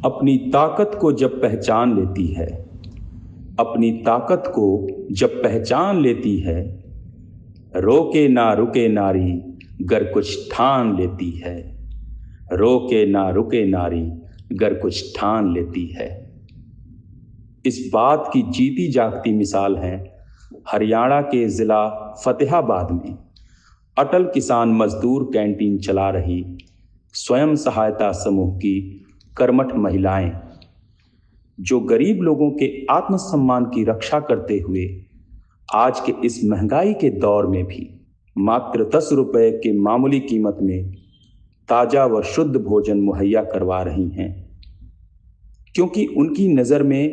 अपनी ताकत को जब पहचान लेती है, अपनी ताकत को जब पहचान लेती है, रोके ना रुके नारी गर कुछ ठान लेती है, रोके ना रुके नारी गर कुछ ठान लेती है। इस बात की जीती जागती मिसाल है हरियाणा के ज़िला फतेहाबाद में अटल किसान मजदूर कैंटीन चला रही स्वयं सहायता समूह की कर्मठ महिलाएं, जो गरीब लोगों के आत्मसम्मान की रक्षा करते हुए आज के इस महंगाई के दौर में भी मात्र 10 रुपए के मामूली कीमत में ताज़ा व शुद्ध भोजन मुहैया करवा रही हैं, क्योंकि उनकी नज़र में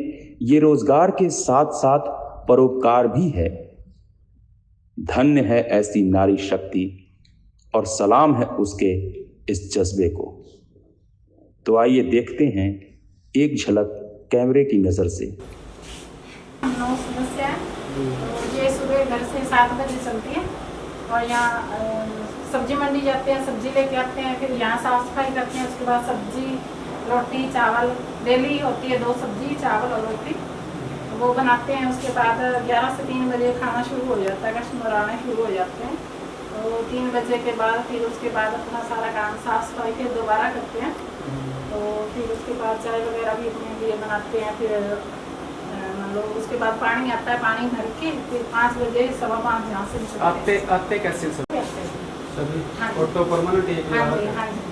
ये रोजगार के साथ साथ परोपकार भी है। धन्य है ऐसी नारी शक्ति और सलाम है उसके इस जज्बे को। तो आइए देखते हैं एक झलक कैमरे की नज़र से। 9 सदस्य हैं, तो ये सुबह घर से 7 बजे चलती है और यहाँ सब्जी मंडी जाते हैं, सब्जी लेके आते हैं, फिर यहाँ साफ सफाई करते हैं। उसके बाद सब्जी रोटी चावल डेली होती है, 2 सब्जी चावल और रोटी वो बनाते हैं। उसके बाद 11 से 3 बजे खाना शुरू हो जाता है, कस्टमर आने शुरू हो जाते हैं। तो 3 बजे के बाद फिर उसके बाद अपना सारा काम साफ सफाई फिर दोबारा करते हैं। तो फिर उसके बाद चाय वगैरह भी अपने लिए बनाते हैं। फिर मतलब उसके बाद पानी आता है, पानी भर के फिर 5 बजे 5:15 यहाँ से आते कैसे सभी? हाँ ऑटो परमानेंट है? हाँ जी हाँ जी,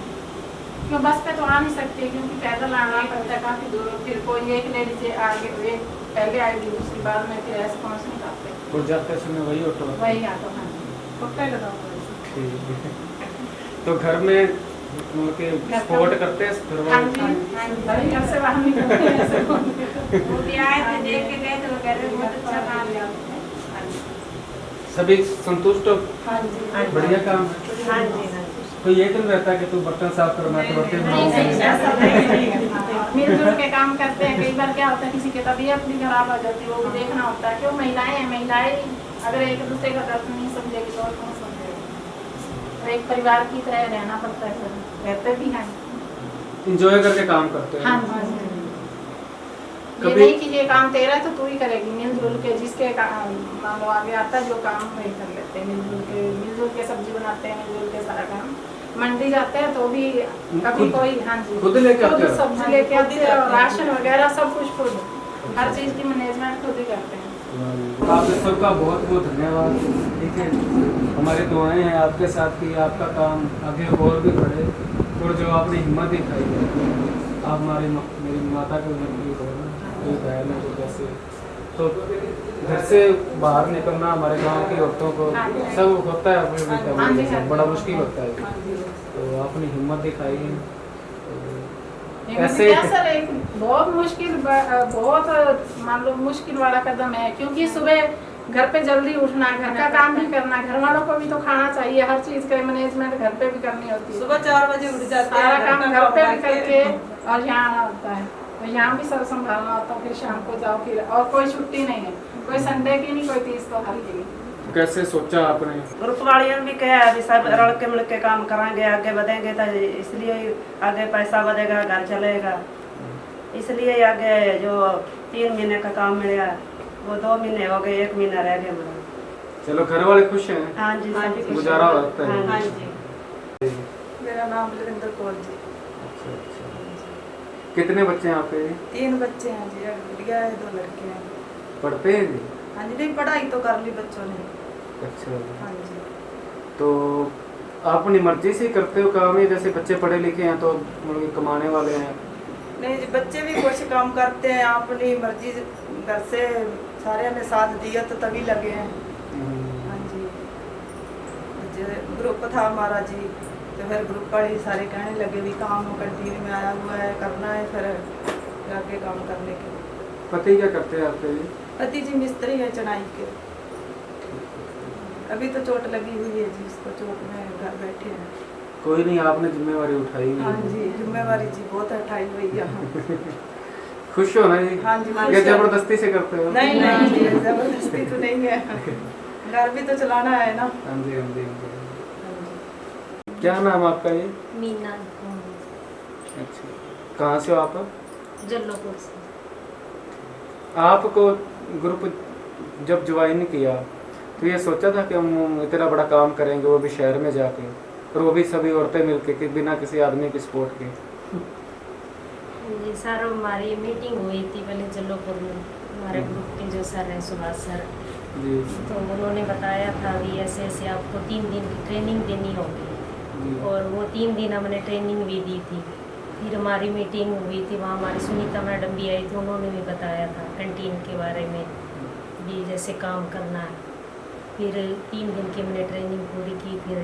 क्यों बस पे तो आ नहीं सकते क्योंकि पैदल आना पड़ता है काफ़ी दूर। फिर कोई एक लेडीज आगे एक पहले आएगी, उसके बाद में फिर ऐसे पहुँच नहीं पाते। और जाते समय वही ऑटो? वही ऑटो। हाँ जी, कुत्ते लगाओ। तो घर में सपोर्ट करते हैं? हाँ जी, घर से बाहर निकलते हैं। वो भी आए थे, देख के गए थे, वो कह रहे बहुत अच्छा काम है। सभी संतुष्ट हो? हाँ जी, बढ़िया काम है। हाँ जी, कोई ये तो नहीं रहता कि तू बर्तन साफ करो, मैं तो बर्तन मिलजुल के काम करते हैं। कई बार क्या होता है किसी की तबीयत भी खराब हो जाती है, वो भी देखना होता है। क्यों महिलाएं हैं, महिलाएं अगर एक दूसरे का दर्द नहीं समझेगी तो और कौन समझेगी। तो एक परिवार की तरह रहना पड़ता है, रहते भी हैं, इंजॉय करके काम करते हैं। हाँ जी। ये नहीं कि ये काम तेरा है तो तू ही करेगी, मिलजुल के जिसके मान लो आगे आता है जो काम वही कर लेते हैं। मिलजुल के सब्जी बनाते हैं, मिलजुल के सारा काम। मंडी जाते हैं तो भी कभी कोई हाँ जी खुद लेके आते हैं, सब्जी लेके आते हैं, राशन वगैरह सब कुछ खुद, हर चीज़ की मैनेजमेंट खुद ही करते हैं। आप सबका बहुत बहुत धन्यवाद। ठीक है, हमारी दुआएं हैं आपके साथ कि आपका काम आगे और भी बढ़े, और जो आपने हिम्मत दिखाई है, आप मेरी माता के घर की कोई बहन है जो कैसे, तो घर से बाहर निकलना हमारे गांव की औरतों को सब होता है अपने बड़ा मुश्किल होता है, तो आपने हिम्मत दिखाई है। ऐसे सर एक बहुत मुश्किल, बहुत मान लो मुश्किल वाला कदम है, क्योंकि सुबह घर पे जल्दी उठना, घर का काम भी करना, घर वालों को भी तो खाना चाहिए, हर चीज़ का मैनेजमेंट घर पे भी करनी होती है। सुबह 4 बजे उठ जाते हैं, सारा काम घर पे भी करके और यहाँ आना होता है, तो यहाँ भी सब संभालना होता है। फिर शाम को जाओ, फिर और कोई छुट्टी नहीं है, कोई संडे की नहीं, कोई 30 तो हर की। कैसे सोचा आपने? ग्रुप वालियों भी कहा अभी सब रल के मिल के काम कराएंगे, आगे बढ़ेंगे तो इसलिए आगे पैसा बढ़ेगा, घर चलेगा, इसलिए आगे जो 3 महीने का काम मिला वो 2 महीने हो गए, 1 महीना रह गया मेरा। चलो घर वाले खुश हैं? हाँ जी, गुजारा होता है। हाँ जी। मेरा नाम बलविंदर कौर जी। अच्छा। कितने बच्चे हैं आपके? 3 बच्चे हैं जी, एक गुड़िया है, 2 लड़के हैं। पढ़ते हैं जी? हाँ जी, नहीं पढ़ाई तो कर ली बच्चों ने। अच्छा। हाँ जी। तो आप अपनी मर्जी से करते हो काम, या जैसे बच्चे पढ़े लिखे हैं तो मतलब कमाने वाले हैं? नहीं जी, बच्चे भी कुछ काम करते हैं अपनी मर्जी, घर से सारे ने साथ दिया तो तभी लगे हैं। हाँ जी, ग्रुप था हमारा जी, तो फिर ग्रुप वाले सारे कहने लगे भी काम कंटिन्यू में आया हुआ है, करना है, फिर आगे काम करने के। पति क्या करते हैं आपके? पति जी मिस्त्री है चनाई के। अभी तो चोट लगी हुई है जी, उसको चोट में घर बैठे हैं। कोई नहीं, आपने जिम्मेवारी उठाई। हाँ जी, जिम्मेवारी जी बहुत उठाई हुई है। खुश हो ना जी? हाँ जी। क्या जबरदस्ती से करते हो? नहीं जी, जबरदस्ती तो नहीं है, घर भी तो चलाना है ना। हाँ जी। क्या नाम आपका? ये मीना। अच्छा, कहाँ से हो आप? जल्लोपुर से। आपको ग्रुप जब ज्वाइन किया तो ये सोचा था कि हम इतना बड़ा काम करेंगे, वो भी शहर में जाके, और वो भी सभी औरतें मिलके कि बिना किसी आदमी की सपोर्ट के? जी सर, हमारी मीटिंग हुई थी पहले जल्लोपुर में, हमारे ग्रुप के जो सर हैं सुभाष सर, जी तो उन्होंने बताया था भी ऐसे ऐसे आपको 3 दिन की ट्रेनिंग देनी होगी, जी और वो 3 दिन हमने ट्रेनिंग भी दी थी। फिर हमारी मीटिंग हुई थी, वहाँ हमारी सुनीता मैडम भी आई थी, उन्होंने भी बताया था कैंटीन के बारे में भी जैसे काम करना है। फिर 3 दिन की हमने ट्रेनिंग पूरी की। फिर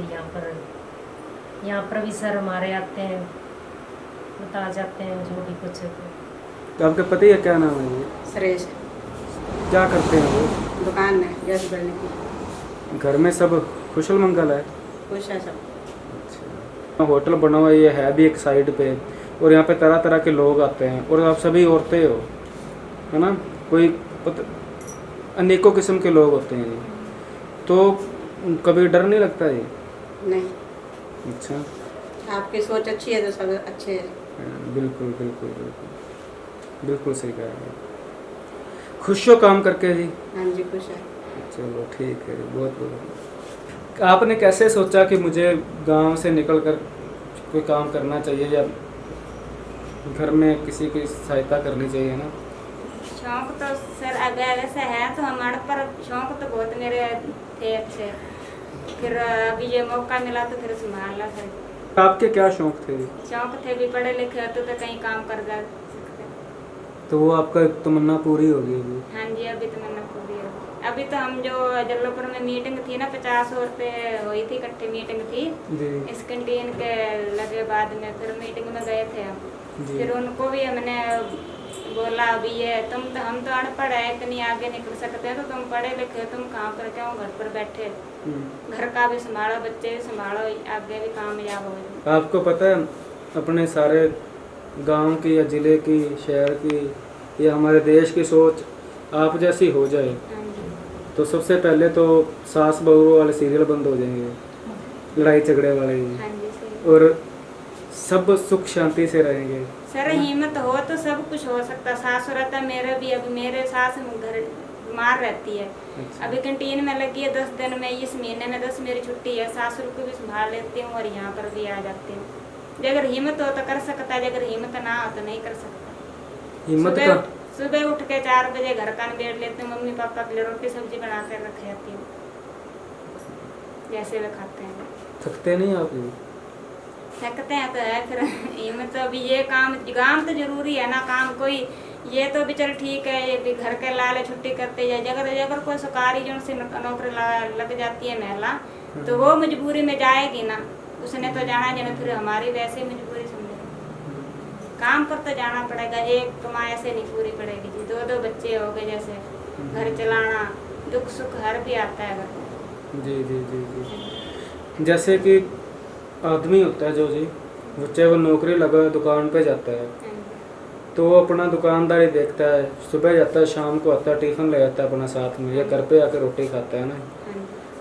यहाँ पर भी सर हमारे आते हैं, बता जाते हैं जो भी कुछ। तो आपके पति का क्या नाम है ये? सुरेश, क्या करते हैं वो? दुकान है गैस भरने की। घर में सब कुशल मंगल है? खुश है सब। अच्छा, होटल बना हुआ ये है भी एक साइड पे, और यहाँ पे तरह तरह के लोग आते हैं, और आप सभी औरतें हो, है ना? अनेकों किस्म के लोग होते हैं जी, तो कभी डर नहीं लगता जी? नहीं, अच्छा, आपकी सोच अच्छी है तो सब अच्छे है। बिल्कुल बिल्कुल बिल्कुल बिल्कुल सही कह रहे हैं। खुश हो काम करके जी? हाँ जी, खुश है। चलो ठीक है, बहुत बहुत। आपने कैसे सोचा कि मुझे गांव से निकलकर कोई काम करना चाहिए, या घर में किसी की सहायता करनी चाहिए ना? शौक तो सर अगर ऐसा है तो हमारे पर शौक तो बहुत मेरे थे अच्छे, फिर अभी ये मौका मिला तो फिर संभाला सर। आपके क्या शौक थे? शौक थे भी, पढ़े लिखे होते तो कहीं काम कर जा सकते। तो वो आपका तमन्ना पूरी होगी अभी? हाँ जी, अभी तो मैंने पूरी है। अभी तो हम जो जल्लोपुर में मीटिंग थी ना, 50 औरतें हुई थी, इकट्ठी मीटिंग थी जी इस कैंटीन के लगे बाद में, फिर मीटिंग में गए थे हम। जी। फिर उनको भी हमने बोला अभी ये हम तो अनपढ़ है, इतनी आगे निकल सकते हैं, तो तुम पढ़े लिखे, तुम कहाँ पर क्यों घर पर बैठे, घर का भी संभालो, बच्चे भी संभालो, आगे भी कामयाब हो जाओ। आपको पता है अपने सारे गांव की या ज़िले की, शहर की या हमारे देश की सोच आप जैसी हो जाए हाँ जी। तो सबसे पहले तो सास बहू वाले सीरियल बंद हो जाएंगे, लड़ाई झगड़े वाले, हाँ जी, सही। और सब सुख शांति से रहेंगे। सर हिम्मत हो तो सब कुछ हो सकता। सास रहता मेरे भी, अभी मेरे सास घर बीमार रहती है, अच्छा। अभी कैंटीन में लगी है 10 दिन में, इस महीने में 10 मेरी छुट्टी है, सासुर को भी संभाल लेती हूँ और यहाँ पर भी आ जाती हूँ। अगर हिम्मत हो तो कर सकता है, अगर हिम्मत ना हो तो नहीं कर सकता। हिम्मत सुबह का सुबह उठ के 4 बजे घर का निबेड़ लेती हूँ, मम्मी पापा के लिए रोटी सब्जी बना कर रख जाती हूँ, जैसे वे खाते हैं। थकते नहीं आप जी? थकते हैं तो है, फिर हिम्मत तो अभी ये काम तो जरूरी है ना, काम कोई ये तो भी चल ठीक है, ये भी घर के लाले छुट्टी करते जाए, अगर कोई सरकारी जो से नौकरी लग जाती है महिला तो वो मजबूरी में जाएगी ना, उसने तो जाना जाना, फिर हमारी वैसे मजबूरी समझे, काम पर तो जाना पड़ेगा। एक कमाई से नहीं पूरी पड़ेगी जी, 2-2 बच्चे हो गए, जैसे घर चलाना, दुख सुख हर भी आता है घर में। जी जी जी जी। जैसे कि आदमी होता है जो जी, वो चाहे वो नौकरी लगा दुकान पे जाता है तो वो अपना दुकानदारी देखता है, सुबह जाता है शाम को आता है, टिफ़िन ले जाता है अपना साथ में, या घर पे आकर रोटी खाता है ना,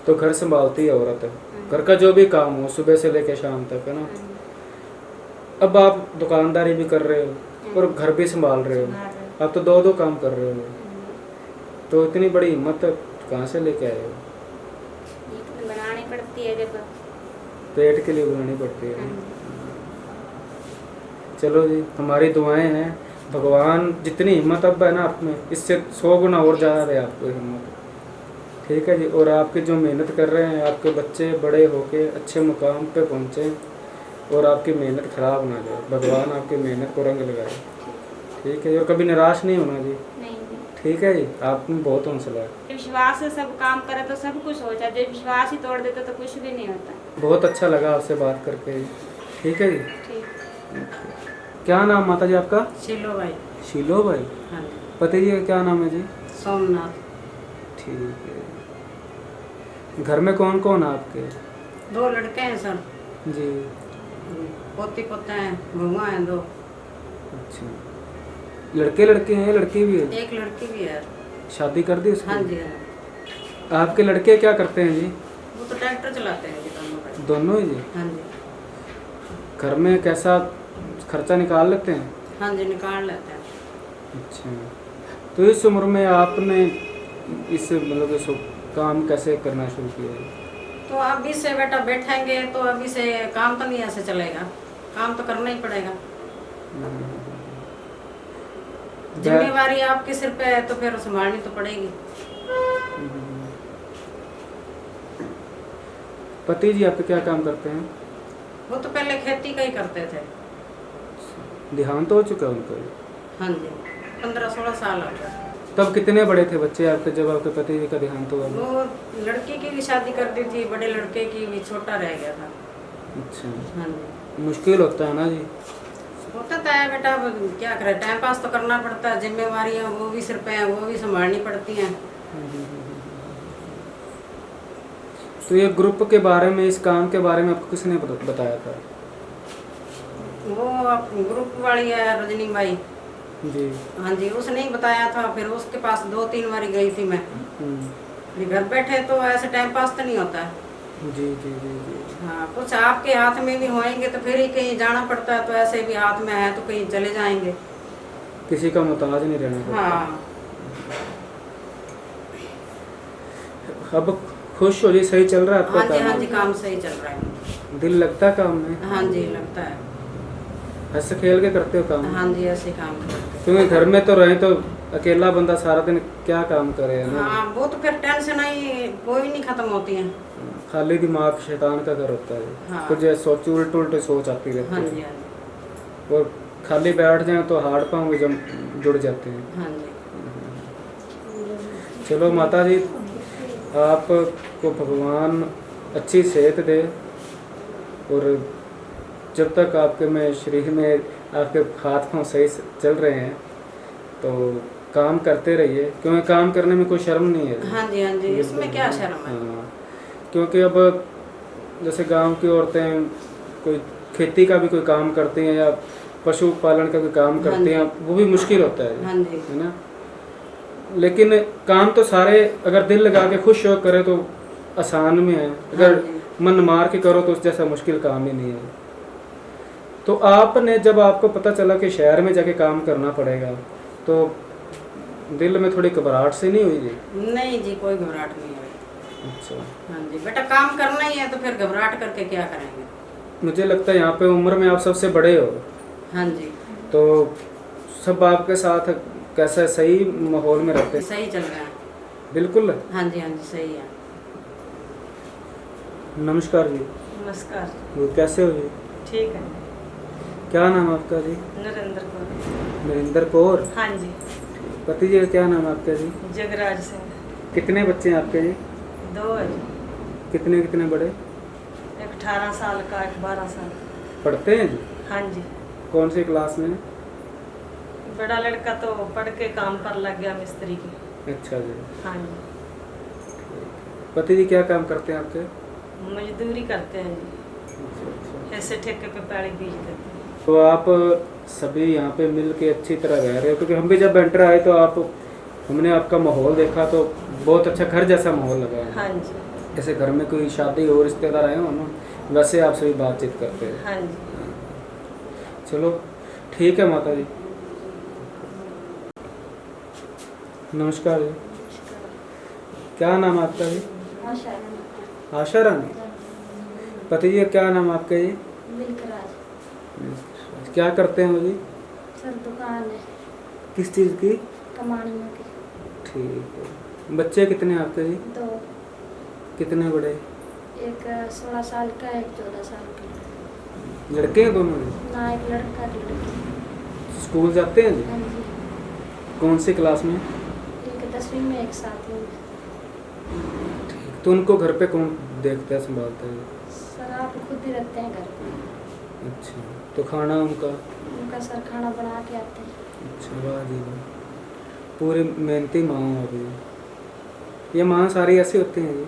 तो घर संभालती है औरत, घर का जो भी काम हो सुबह से लेकर शाम तक, है ना। अब आप दुकानदारी भी कर रहे हो और घर भी संभाल रहे हो, आप तो 2-2 काम कर रहे हो, तो इतनी बड़ी हिम्मत कहाँ से लेके आए हो? बनानी पड़ती है जब पेट के लिए बनानी पड़ती है। चलो जी, हमारी दुआएं हैं, भगवान जितनी हिम्मत अब है ना आप में, इससे 100 गुना और ज़्यादा दे आपको हिम्मत, ठीक है जी। और आपकी जो मेहनत कर रहे हैं, आपके बच्चे बड़े होके अच्छे मुकाम पे पहुँचे और आपकी मेहनत ख़राब ना जाए, भगवान आपकी मेहनत को रंग लगाए, ठीक है। और कभी निराश नहीं होना जी, नहीं। ठीक है जी। आप में बहुत हौसला है, विश्वास से सब काम करे तो सब कुछ हो जाए, जब विश्वास ही तोड़ देते तो कुछ भी नहीं होता। बहुत अच्छा लगा आपसे बात करके, ठीक है जी। ठीक। क्या नाम माता जी आपका? शीलो भाई। शीलो भाई। हाँ, पति जी का क्या नाम है जी? सोमनाथ। ठीक है। घर में कौन कौन है आपके? 2 लड़के हैं सर जी। पोती पोते हैं, बहुआ हैं 2। अच्छा, लड़के हैं, लड़की भी है? एक लड़की भी है। शादी कर दी उसकी? हाँ जी हाँ। आपके लड़के क्या करते हैं जी? वो तो ट्रैक्टर चलाते हैं जी, दोनों का। दोनों ही जी? हाँ जी। घर में कैसा खर्चा निकाल लेते हैं? हाँ जी, निकाल लेते हैं। अच्छा, तो इस उम्र में आपने इस मतलब इस काम कैसे करना शुरू किया है? तो अभी से बेटा बैठेंगे तो अभी से काम तो नहीं ऐसे चलेगा, काम तो करना ही पड़ेगा। जिम्मेवारी आपके सिर पे है तो फिर संभालनी तो पड़ेगी। पति जी आपके क्या काम करते हैं? वो तो पहले खेती का ही करते थे। देहांत हो चुका है उनका? हाँ जी, 15-16 साल हो गया। तब कितने बड़े थे बच्चे आपके जब आपके पति जी का देहांत हुआ? वो लड़की की भी शादी कर दी थी, बड़े लड़के की भी छोटा रह गया था। अच्छा, हाँ जी, मुश्किल होता है ना जी? होता तो है बेटा, अब क्या करें, टाइम पास तो करना पड़ता है। जिम्मेवारियाँ वो भी सिर पे हैं, वो भी संभालनी पड़ती हैं। तो ये ग्रुप के बारे में, इस काम के बारे में आपको किसने बताया था? वो ग्रुप वाली है रजनी बाई जी। हाँ जी, उसने ही बताया था। फिर उसके पास 2-3 बार गई थी मैं। घर बैठे तो ऐसे टाइम पास तो नहीं होता है। जी जी जी जी। हाँ, कुछ आपके हाथ में भी होएंगे तो फिर ही कहीं जाना पड़ता है, तो ऐसे भी हाथ में है तो कहीं चले जाएंगे। किसी का मोहताज नहीं रहना पड़ता। हाँ, अब खुश हो जी, सही चल रहा है आपका हाँ जी, हाँ काम? जी, काम सही चल रहा है। दिल लगता है काम में? हाँ जी, लगता है। हंस खेल के करते हो काम? हाँ जी, ऐसे काम करते हैं। क्योंकि घर में तो रहे तो अकेला बंदा सारा दिन क्या काम करे, है ना? हाँ, वो तो फिर टेंशन ही कोई नहीं खत्म होती है। खाली दिमाग शैतान का घर होता है। हाँ। कुछ सोच उल्टे उल्टे सोच आती रहती हाँ है। जी, हाँ जी, और खाली बैठ जाए तो हाथ पांव जम जुड़ जाते हैं। हाँ जी। चलो माता जी, आपको भगवान अच्छी सेहत दे, और जब तक आपके में शरीर में आपके हाथ पांव सही चल रहे हैं तो काम करते रहिए, क्योंकि काम करने में कोई शर्म नहीं है। हाँ जी, हाँ जी, इसमें क्या शर्म है। हाँ, क्योंकि अब जैसे गांव की औरतें कोई खेती का भी कोई काम करती हैं या पशु पालन का कोई काम करती हैं, वो भी मुश्किल होता है। हाँ जी, है ना? लेकिन काम तो सारे अगर दिल लगा के खुश हो करे तो आसान में है, अगर हाँ जी। मन मार के करो तो उस जैसा मुश्किल काम ही नहीं है। तो आपने जब आपको पता चला कि शहर में जाके काम करना पड़ेगा तो दिल में थोड़ी घबराहट से नहीं हुई जी? नहीं जी, कोई घबराहट नहीं है। अच्छा, हाँ जी बेटा, काम करना ही है तो फिर घबराहट करके क्या करेंगे। मुझे लगता है यहाँ पे उम्र में आप सबसे बड़े हो, हाँ जी, तो सब आपके साथ कैसा सही माहौल में रहते हैं? सही चल रहा है। बिल्कुल। हाँ जी, हाँ जी, सही है। नमस्कार जी। नमस्कार। वो कैसे हो जी? ठीक है। क्या नाम है आपका जी? नरेंद्र कौर। नरेंद्र कौर। हाँ जी। पति जी का क्या नाम है आपका जी? जगराज सिंह। कितने बच्चे हैं आपके जी? 2 है जी। कितने कितने बड़े? एक 18 साल का, एक 12 साल। पढ़ते हैं जी? हाँ जी। कौन सी क्लास में? बड़ा लड़का तो पढ़ के काम पर लग गया मिस्त्री की। अच्छा जी। हाँ जी। पति जी क्या काम करते हैं आपके? मजदूरी करते हैं जी, अच्छा अच्छा। ऐसे ठेके पे पैड़ी बीज देते हैं। तो आप सभी यहाँ पे मिल के अच्छी तरह रह रहे हो, क्योंकि हम भी जब एंटर आए तो हमने आपका माहौल देखा तो बहुत अच्छा घर जैसा माहौल लगा। हाँ जी। जैसे घर में कोई शादी हो, रिश्तेदार आए हो ना, वैसे आप सभी बातचीत करते हैं। हाँ जी। चलो ठीक है माता जी। नमस्कार जी। क्या नाम है आपका जी? आशा रानी। पति जी का क्या नाम है आपका जी? क्या करते हैं वो जी? सर दुकान है किस चीज़ की? कमानियों की। ठीक है। बच्चे कितने हैं आपके जी? 2, कितने बड़े? एक 16 साल का, एक 14 साल का। लड़के हैं दोनों जी? ना, एक लड़का एक लड़की। स्कूल जाते हैं जी? हाँ जी। कौन सी क्लास में? एक 10वीं में, एक 7वीं में। तो उनको घर पे कौन देखता है, संभालता है? सर आप खुद ही रहते हैं घर पे। अच्छा, तो खाना उनका सर खाना बना के आते हैं। अच्छा, वाह जी वाह, पूरी मेहनती माँ हो अभी। ये माँ सारी ऐसी होती हैं जी?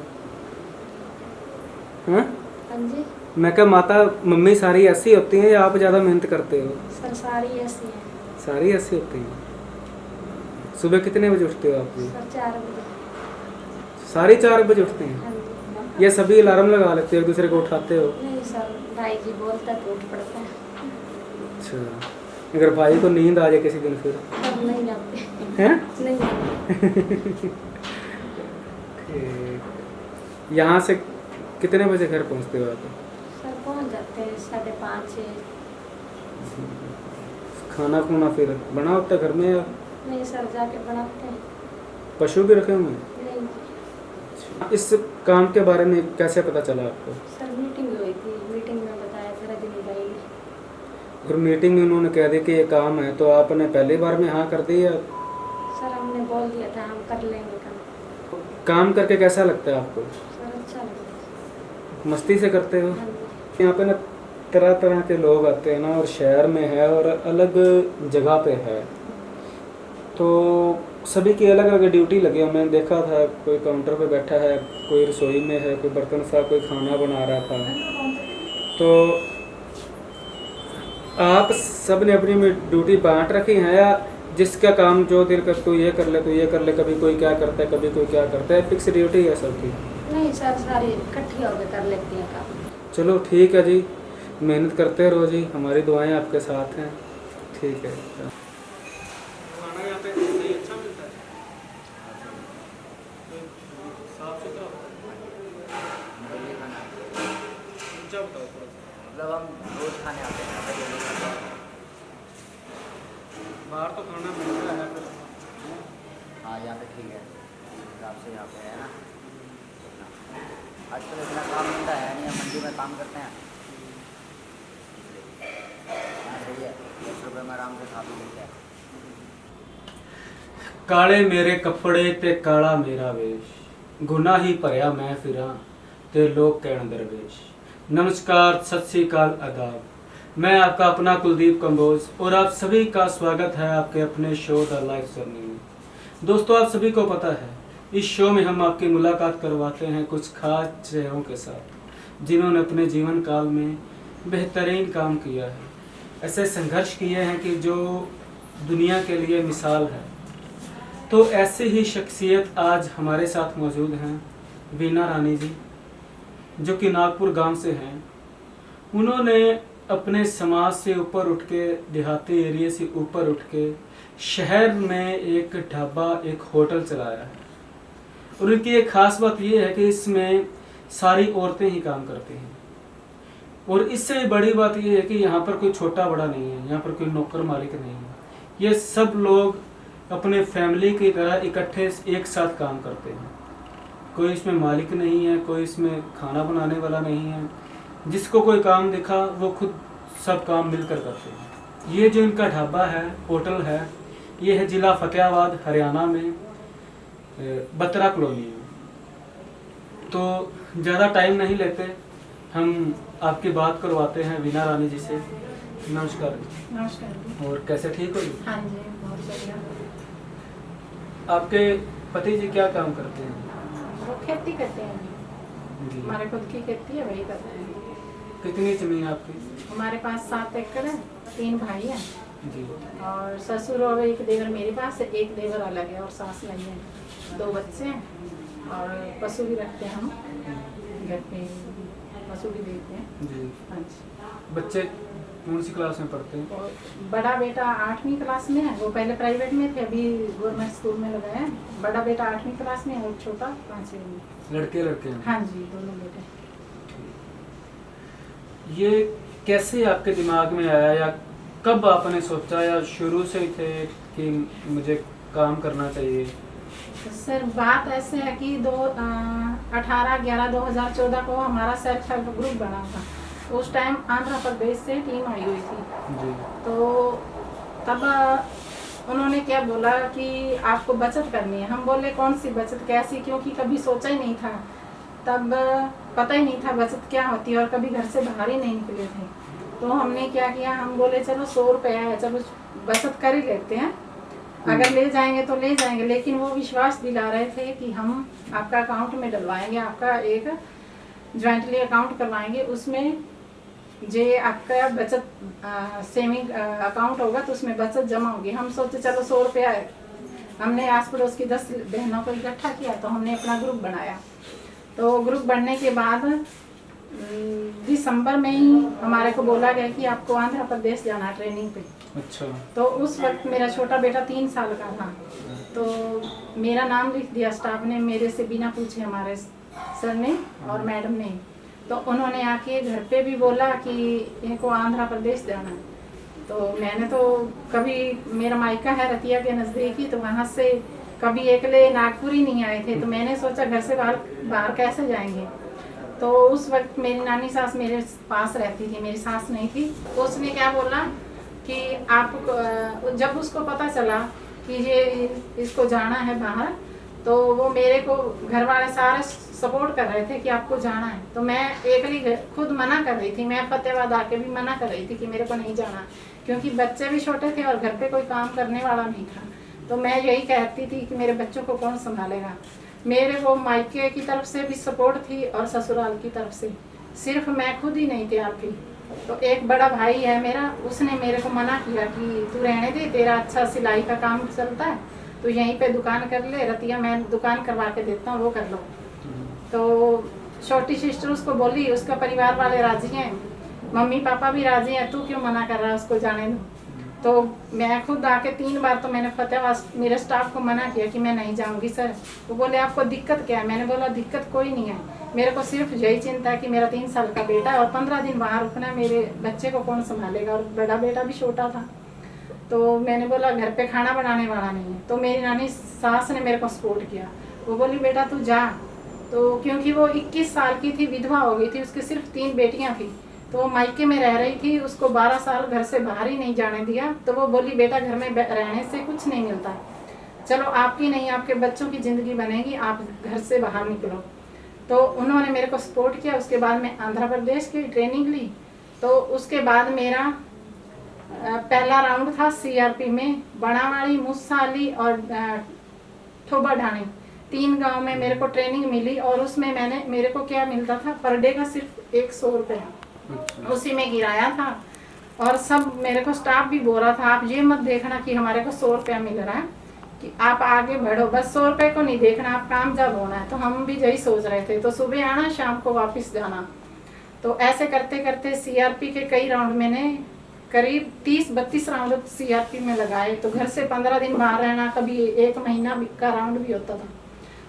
हाँ हाँ जी। मैं क्या माता मम्मी सारी ऐसी होती हैं या आप ज़्यादा मेहनत करते हो? सर सारी ऐसी हैं। सारी ऐसी होती हैं। सुबह कितने बजे उठते हो आप जी? सर 4 बजे। सारी 4 बजे उठते हैं? हाँ जी। ये सभी अलार्म लगा लेते हो, एक दूसरे को उठाते हो? नहीं सर, भाई जी बोलता तो उठ पड़ता है। अच्छा, अगर भाई को नींद आ जाए किसी दिन फिर अब नहीं जाते हैं? नहीं जाते। ठीक। यहाँ से कितने बजे घर पहुँचते हो आप? सर पहुंच जाते हैं 5:30 6। खाना खुना फिर बना होता है घर में या नहीं सर जाके बनाते हैं। पशु भी रखे हुए हैं? नहीं इस काम के बारे में कैसे पता चला आपको? सर मीटिंग हुई थी, मीटिंग में बताया था दिन जाएगी। फिर मीटिंग में उन्होंने कह दिया कि ये काम है तो आपने पहली बार में हाँ कर दी या सर हमने बोल दिया था हम कर लेंगे काम करके कैसा लगता है आपको? सर अच्छा लगता मस्ती से करते हो? है। हाँ जी। यहाँ पे ना तरह तरह के लोग आते हैं ना, और शहर में है और अलग जगह पे है, तो सभी की अलग अलग ड्यूटी लगी है। मैंने देखा था कोई काउंटर पे बैठा है, कोई रसोई में है, कोई बर्तन साफ, कोई खाना बना रहा था। तो आप सब ने अपनी ड्यूटी बांट रखी है या जिसका काम जो दिल कर तू ये कर ले, तू ये कर ले, कभी कोई क्या करता है कभी कोई क्या करता है, फिक्स ड्यूटी है सबकी? नहीं सर सारी इकट्ठी होकर कर लेती हैं काम। चलो ठीक है जी, मेहनत करते रहो जी, हमारी दुआएं आपके साथ हैं। ठीक है। खाना यहाँ पे सही अच्छा मिलता है? साफ सुथरा ऊंचा बताओ थोड़ा सा। मतलब हम रोज खाने आते हैं बाहर तो खाना मिलता है फिर। हाँ यहाँ पे ठीक है, इस हिसाब से यहाँ पे है ना। आजकल इतना काम मिलता है नहीं, हम मंडी में काम करते हैं, हाँ सही है, 10 रुपये में आराम से खा पी लेते हैं। काले मेरे कपड़े ते काला मेरा वेश, गुनाह ही भरिया मैं फिरा ते लोग कहण दरवेश। नमस्कार, सत श्री अकाल, आदाब। मैं आपका अपना कुलदीप कंबोज और आप सभी का स्वागत है आपके अपने शो द लाइफ जर्नी में। दोस्तों, आप सभी को पता है इस शो में हम आपकी मुलाकात करवाते हैं कुछ खास चेहरों के साथ जिन्होंने अपने जीवन काल में बेहतरीन काम किया है, ऐसे संघर्ष किए हैं कि जो दुनिया के लिए मिसाल है। तो ऐसे ही शख्सियत आज हमारे साथ मौजूद हैं, वीना रानी जी, जो कि नागपुर गांव से हैं। उन्होंने अपने समाज से ऊपर उठ के, देहाती एरिया से ऊपर उठ के शहर में एक ढाबा, एक होटल चलाया है। और उनकी एक खास बात यह है कि इसमें सारी औरतें ही काम करती हैं। और इससे भी बड़ी बात यह है कि यहाँ पर कोई छोटा बड़ा नहीं है, यहाँ पर कोई नौकर मालिक नहीं है। ये सब लोग अपने फैमिली की तरह इकट्ठे एक साथ काम करते हैं। कोई इसमें मालिक नहीं है, कोई इसमें खाना बनाने वाला नहीं है। जिसको कोई काम दिखा वो खुद सब काम मिलकर करते हैं। ये जो इनका ढाबा है, होटल है, ये है जिला फतेहाबाद, हरियाणा में, बत्रा कॉलोनी में। तो ज़्यादा टाइम नहीं लेते, हम आपकी बात करवाते हैं वीना रानी जी से। नमस्कार। नमस्कार। और कैसे, ठीक हो जी? हाँ जी, बहुत बढ़िया। आपके पति जी क्या काम करते हैं? वो खेती करते हैं जी। हमारे खुद की खेती है, वही करते हैं। कितनी जमीन है आपकी? हमारे पास 7 एकड़ है, 3 भाई हैं जी। और ससुर और एक देवर मेरे पास है, एक देवर अलग है और सास नहीं है। 2 बच्चे हैं और पशु भी रखते हैं हम घर पे, पशु भी देखते हैं। जी। हाँ जी। बच्चे कौन सी क्लास में पढ़ते हैं? और बड़ा बेटा 8वीं क्लास में है, वो पहले प्राइवेट में थे, अभी गवर्नमेंट स्कूल में लगाया है। बड़ा बेटा 8वीं क्लास में और छोटा 5वीं में। लड़के लड़के हैं? हाँ जी, दोनों बेटे। ये कैसे आपके दिमाग में आया, या कब आपने सोचा, या शुरू से ही थे कि मुझे काम करना चाहिए? तो सर बात ऐसे है कि 18/11/2014 को हमारा सेल्फ हेल्प ग्रुप बना था। उस टाइम आंध्र प्रदेश से टीम आई हुई थी। जी। तो तब उन्होंने क्या बोला कि आपको बचत करनी है। हम बोले कौन सी बचत, कैसी, क्योंकि कभी सोचा ही नहीं था, तब पता ही नहीं था बचत क्या होती है और कभी घर से बाहर ही नहीं निकले थे। तो हमने क्या किया, हम बोले चलो 100 रुपया है, चलो बचत कर ही लेते हैं, अगर ले जाएंगे तो ले जाएंगे। लेकिन वो विश्वास दिला रहे थे कि हम आपका अकाउंट में डलवाएंगे, आपका एक ज्वाइंटली अकाउंट करवाएंगे, उसमें जे आपका बचत सेविंग अकाउंट होगा तो उसमें बचत जमा होगी। हम सोचे चलो 100 रुपया है। हमने आस पड़ोस की 10 बहनों को इकट्ठा किया, तो हमने अपना ग्रुप बनाया। तो ग्रुप बनने के बाद दिसंबर में ही हमारे को बोला गया कि आपको आंध्र प्रदेश जाना है ट्रेनिंग पे। अच्छा। तो उस वक्त मेरा छोटा बेटा 3 साल का था, तो मेरा नाम लिख दिया स्टाफ ने मेरे से बिना पूछे, हमारे सर ने और मैडम ने। तो उन्होंने आके घर पे भी बोला कि इनको आंध्र प्रदेश जाना है। तो मैंने तो कभी, मेरा मायका है रतिया के नज़दीकी, तो वहाँ से कभी अकेले नागपुर ही नहीं आए थे। तो मैंने सोचा घर से बाहर कैसे जाएंगे। तो उस वक्त मेरी नानी सास मेरे पास रहती थी, मेरी सास नहीं थी। तो उसने क्या बोला कि आप, जब उसको पता चला कि ये इसको जाना है बाहर, तो वो मेरे को घर वाले सारे सपोर्ट कर रहे थे कि आपको जाना है। तो मैं अकेली खुद मना कर रही थी, मैं फतेहाबाद आके भी मना कर रही थी कि मेरे को नहीं जाना, क्योंकि बच्चे भी छोटे थे और घर पे कोई काम करने वाला नहीं था। तो मैं यही कहती थी कि मेरे बच्चों को कौन संभालेगा। मेरे को मायके की तरफ से भी सपोर्ट थी और ससुराल की तरफ से, सिर्फ मैं खुद ही नहीं तैयार थी। तो एक बड़ा भाई है मेरा, उसने मेरे को मना किया कि तू रहने दे, तेरा अच्छा सिलाई का काम चलता है, तो यहीं पे दुकान कर ले, रतिया मैं दुकान करवा के देता हूँ, वो कर लो। तो छोटी सिस्टर उसको बोली, उसका परिवार वाले राजी हैं, मम्मी पापा भी राजी हैं, तू क्यों मना कर रहा है उसको जाने दो। तो मैं खुद आके 3 बार तो मैंने फतेहाबाद मेरे स्टाफ को मना किया कि मैं नहीं जाऊंगी सर। वो बोले आपको दिक्कत क्या है? मैंने बोला दिक्कत कोई नहीं है, मेरे को सिर्फ यही चिंता है कि मेरा 3 साल का बेटा है और 15 दिन वहाँ रुकना है, मेरे बच्चे को कौन संभालेगा, और बड़ा बेटा भी छोटा था। तो मैंने बोला घर पे खाना बनाने वाला नहीं है। तो मेरी नानी सास ने मेरे को सपोर्ट किया, वो बोली बेटा तू जा। तो क्योंकि वो 21 साल की थी, विधवा हो गई थी, उसकी सिर्फ 3 बेटियाँ थी, तो वो मायके में रह रही थी, उसको 12 साल घर से बाहर ही नहीं जाने दिया। तो वो बोली बेटा घर में रहने से कुछ नहीं मिलता, चलो आपकी नहीं आपके बच्चों की ज़िंदगी बनेगी, आप घर से बाहर निकलो। तो उन्होंने मेरे को सपोर्ट किया। उसके बाद मैं आंध्र प्रदेश की ट्रेनिंग ली। तो उसके बाद मेरा पहला राउंड था सीआरपी में, बनावाड़ी, मुसाली और ठोबा ढाणी, 3 गांव में मेरे को ट्रेनिंग मिली। और उसमें मेरे को क्या मिलता था, पर डे का सिर्फ 100 रुपया, उसी में गिराया था। और सब मेरे को स्टाफ भी बोल रहा था आप ये मत देखना कि हमारे को 100 रुपया मिल रहा है, कि आप आगे बढ़ो, बस 100 रुपये को नहीं देखना, आप कामयाब होना है। तो हम भी यही सोच रहे थे। तो सुबह आना, शाम को वापस जाना। तो ऐसे करते करते सीआरपी के कई राउंड मैंने करीब 30-32 राउंड सीआरपी में लगाए। तो घर से 15 दिन बाहर रहना, कभी 1 महीना का राउंड भी होता था।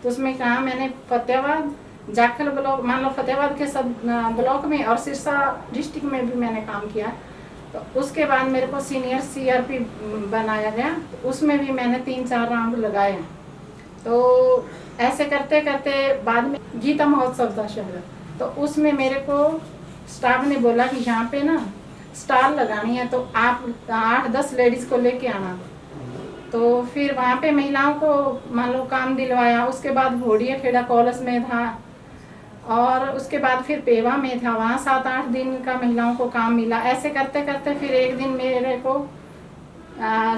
तो उसमें कहा मैंने फतेहाबाद, जाखल ब्लॉक, मान लो फतेहाबाद के सब ब्लॉक में और सिरसा डिस्ट्रिक्ट में भी मैंने काम किया। तो उसके बाद मेरे को सीनियर सीआरपी बनाया गया, तो उसमें भी मैंने 3-4 राउंड लगाए। तो ऐसे करते करते बाद में गीता महोत्सव था शहर, तो उसमें मेरे को स्टाफ ने बोला कि यहाँ पे ना स्टॉल लगानी है, तो आप 8-10 लेडीज़ को लेके आना। तो फिर वहाँ पे महिलाओं को मान लो काम दिलवाया। उसके बाद भोडिया खेड़ा कॉलेज में था, और उसके बाद फिर पेवा में था, वहाँ 7-8 दिन का महिलाओं को काम मिला। ऐसे करते करते फिर एक दिन मेरे को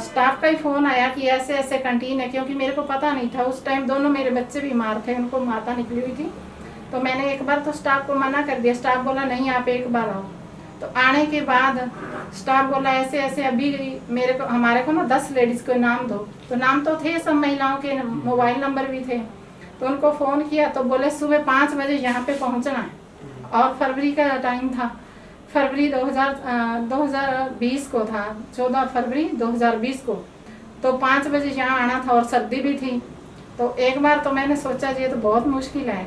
स्टाफ का ही फ़ोन आया कि ऐसे ऐसे कैंटीन है, क्योंकि मेरे को पता नहीं था उस टाइम, दोनों मेरे बच्चे बीमार थे, उनको माता निकली हुई थी। तो मैंने एक बार तो स्टाफ को मना कर दिया, स्टाफ बोला नहीं आप एक बार आओ। तो आने के बाद स्टाफ बोला ऐसे ऐसे अभी मेरे को, हमारे को ना 10 लेडीज़ को नाम दो। तो नाम तो थे सब महिलाओं के, मोबाइल नंबर भी थे। तो उनको फ़ोन किया तो बोले सुबह 5 बजे यहाँ पे पहुँचना है। और फरवरी का टाइम था, फरवरी 2020 को था, 14 फरवरी 2020 को। तो 5 बजे यहाँ आना था और सर्दी भी थी। तो एक बार तो मैंने सोचा ये तो बहुत मुश्किल है।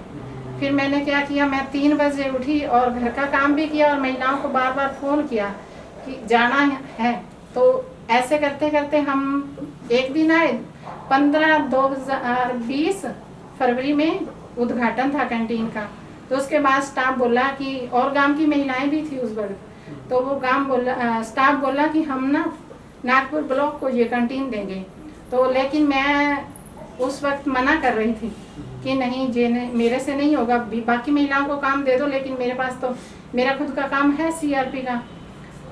फिर मैंने क्या किया, मैं 3 बजे उठी और घर का काम भी किया और महिलाओं को बार बार फ़ोन किया कि जाना है। तो ऐसे करते करते हम एक दिन आए, 15/2020 फरवरी में उद्घाटन था कैंटीन का। तो उसके बाद स्टाफ बोला कि, और गांव की महिलाएं भी थी उस वक्त, तो वो स्टाफ बोला कि हम ना नागपुर ब्लॉक को ये कैंटीन देंगे। तो लेकिन मैं उस वक्त मना कर रही थी कि नहीं ये मेरे से नहीं होगा, बाकी महिलाओं को काम दे दो, लेकिन मेरे पास तो मेरा खुद का काम है सीआरपी का।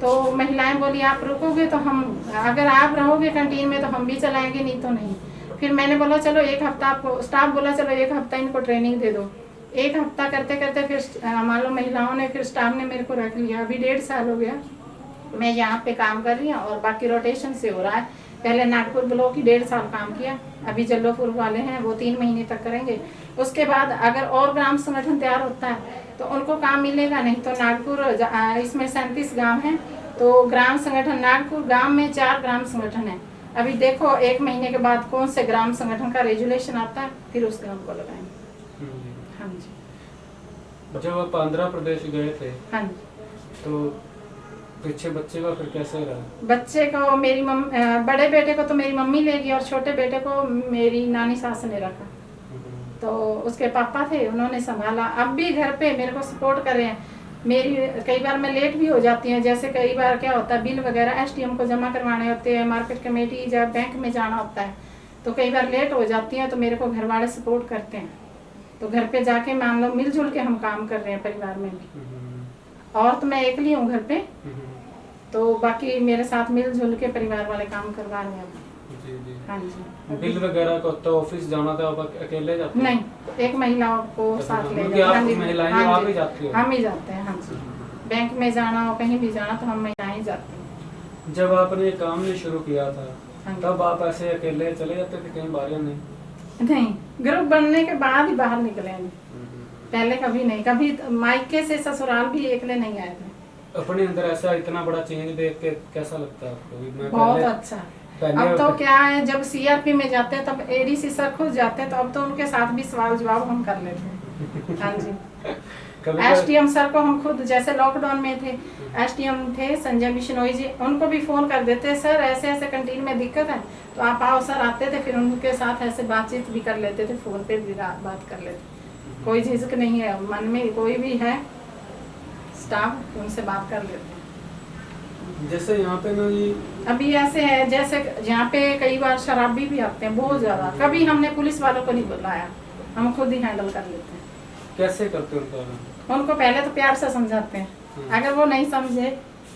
तो महिलाएं बोली आप रुकोगे तो हम, अगर आप रहोगे कैंटीन में तो हम भी चलाएंगे, नहीं तो नहीं। फिर मैंने बोला चलो 1 हफ्ता, आपको स्टाफ बोला चलो 1 हफ्ता इनको ट्रेनिंग दे दो। 1 हफ्ता करते करते फिर मान लो महिलाओं ने, फिर स्टाफ ने मेरे को रख लिया। अभी 1.5 साल हो गया मैं यहाँ पे काम कर रही हूँ और बाकी रोटेशन से हो रहा है। पहले नागपुर ब्लॉक की 1.5 साल काम किया, अभी जल्लोपुर वाले हैं वो 3 महीने तक करेंगे। उसके बाद अगर और ग्राम संगठन तैयार होता है तो उनको काम मिलेगा, नहीं तो नागपुर इसमें 37 गांव हैं, तो ग्राम संगठन नागपुर गांव में 4 ग्राम संगठन है। अभी देखो 1 महीने के बाद कौन से ग्राम संगठन का रेजुलेशन आता है, फिर उस ग्राम को लगाएंगे। हाँ जी। जब आप आंध्र प्रदेश गए थे, हाँ जी, तो पीछे बच्चे का फिर कैसे रहा? बच्चे को मेरी बड़े बेटे को तो मेरी मम्मी ले गई और छोटे बेटे को मेरी नानी सास ने रखा, तो उसके पापा थे, उन्होंने संभाला। अब भी घर पे मेरे को सपोर्ट कर रहे हैं। मेरी कई बार मैं लेट भी हो जाती हूँ, जैसे कई बार क्या होता है बिल वगैरह SDM को जमा करवाने होते हैं, मार्केट कमेटी जब बैंक में जाना होता है तो कई बार लेट हो जाती है, तो मेरे को घर वाले सपोर्ट करते हैं। तो घर पे जाके मान लो मिलजुल के हम काम कर रहे हैं परिवार में भी। और तो मैं अकेली हूँ घर पे, तो बाकी मेरे साथ मिलजुल के परिवार वाले काम करवा रहे हैं। हाँ जी। बिल वगैरह को तो ऑफिस जाना था, आप अकेले जाते? नहीं, एक महिला को साथ ले जाते हैं। आप महिलाएं आप ही जाती हो? हम ही जाते हैं। हाँ जी, बैंक में जाना हो कहीं भी जाना तो हम महिलाएं जाते हैं। जब आपने काम नहीं शुरू किया था तब आप ऐसे अकेले चले जाते थे कहीं बाहर? नहीं, ग्रुप बनने के बाद ही बाहर निकले हैं, पहले कभी नहीं। कभी मायके से ससुराल भी अकेले नहीं आए थे। अपने अंदर ऐसा इतना बड़ा चेंज देख के कैसा लगता है आपको? बहुत अच्छा। अब तो क्या है, जब CRP में जाते हैं तब ADC सर खुद जाते हैं, तो अब तो उनके साथ भी सवाल जवाब हम कर लेते हैं। हाँ जी। SDM सर को हम खुद, जैसे लॉकडाउन में थे SDM थे संजय बिश्नोई जी, उनको भी फोन कर देते, सर ऐसे ऐसे कैंटीन में दिक्कत है तो आप आओ। सर आते थे, फिर उनके साथ ऐसे बातचीत भी कर लेते थे, फोन पे भी बात कर लेते। कोई झिझक नहीं है मन में, कोई भी है स्टाफ उनसे बात कर लेते हैं। जैसे यहाँ पे ना ये अभी ऐसे है, जैसे यहाँ पे कई बार शराबी भी आते हैं बहुत ज्यादा, कभी हमने पुलिस वालों को नहीं बुलाया, हम खुद ही हैंडल कर लेते हैं। कैसे करते हो? उनको पहले तो प्यार से समझाते हैं, अगर वो नहीं समझे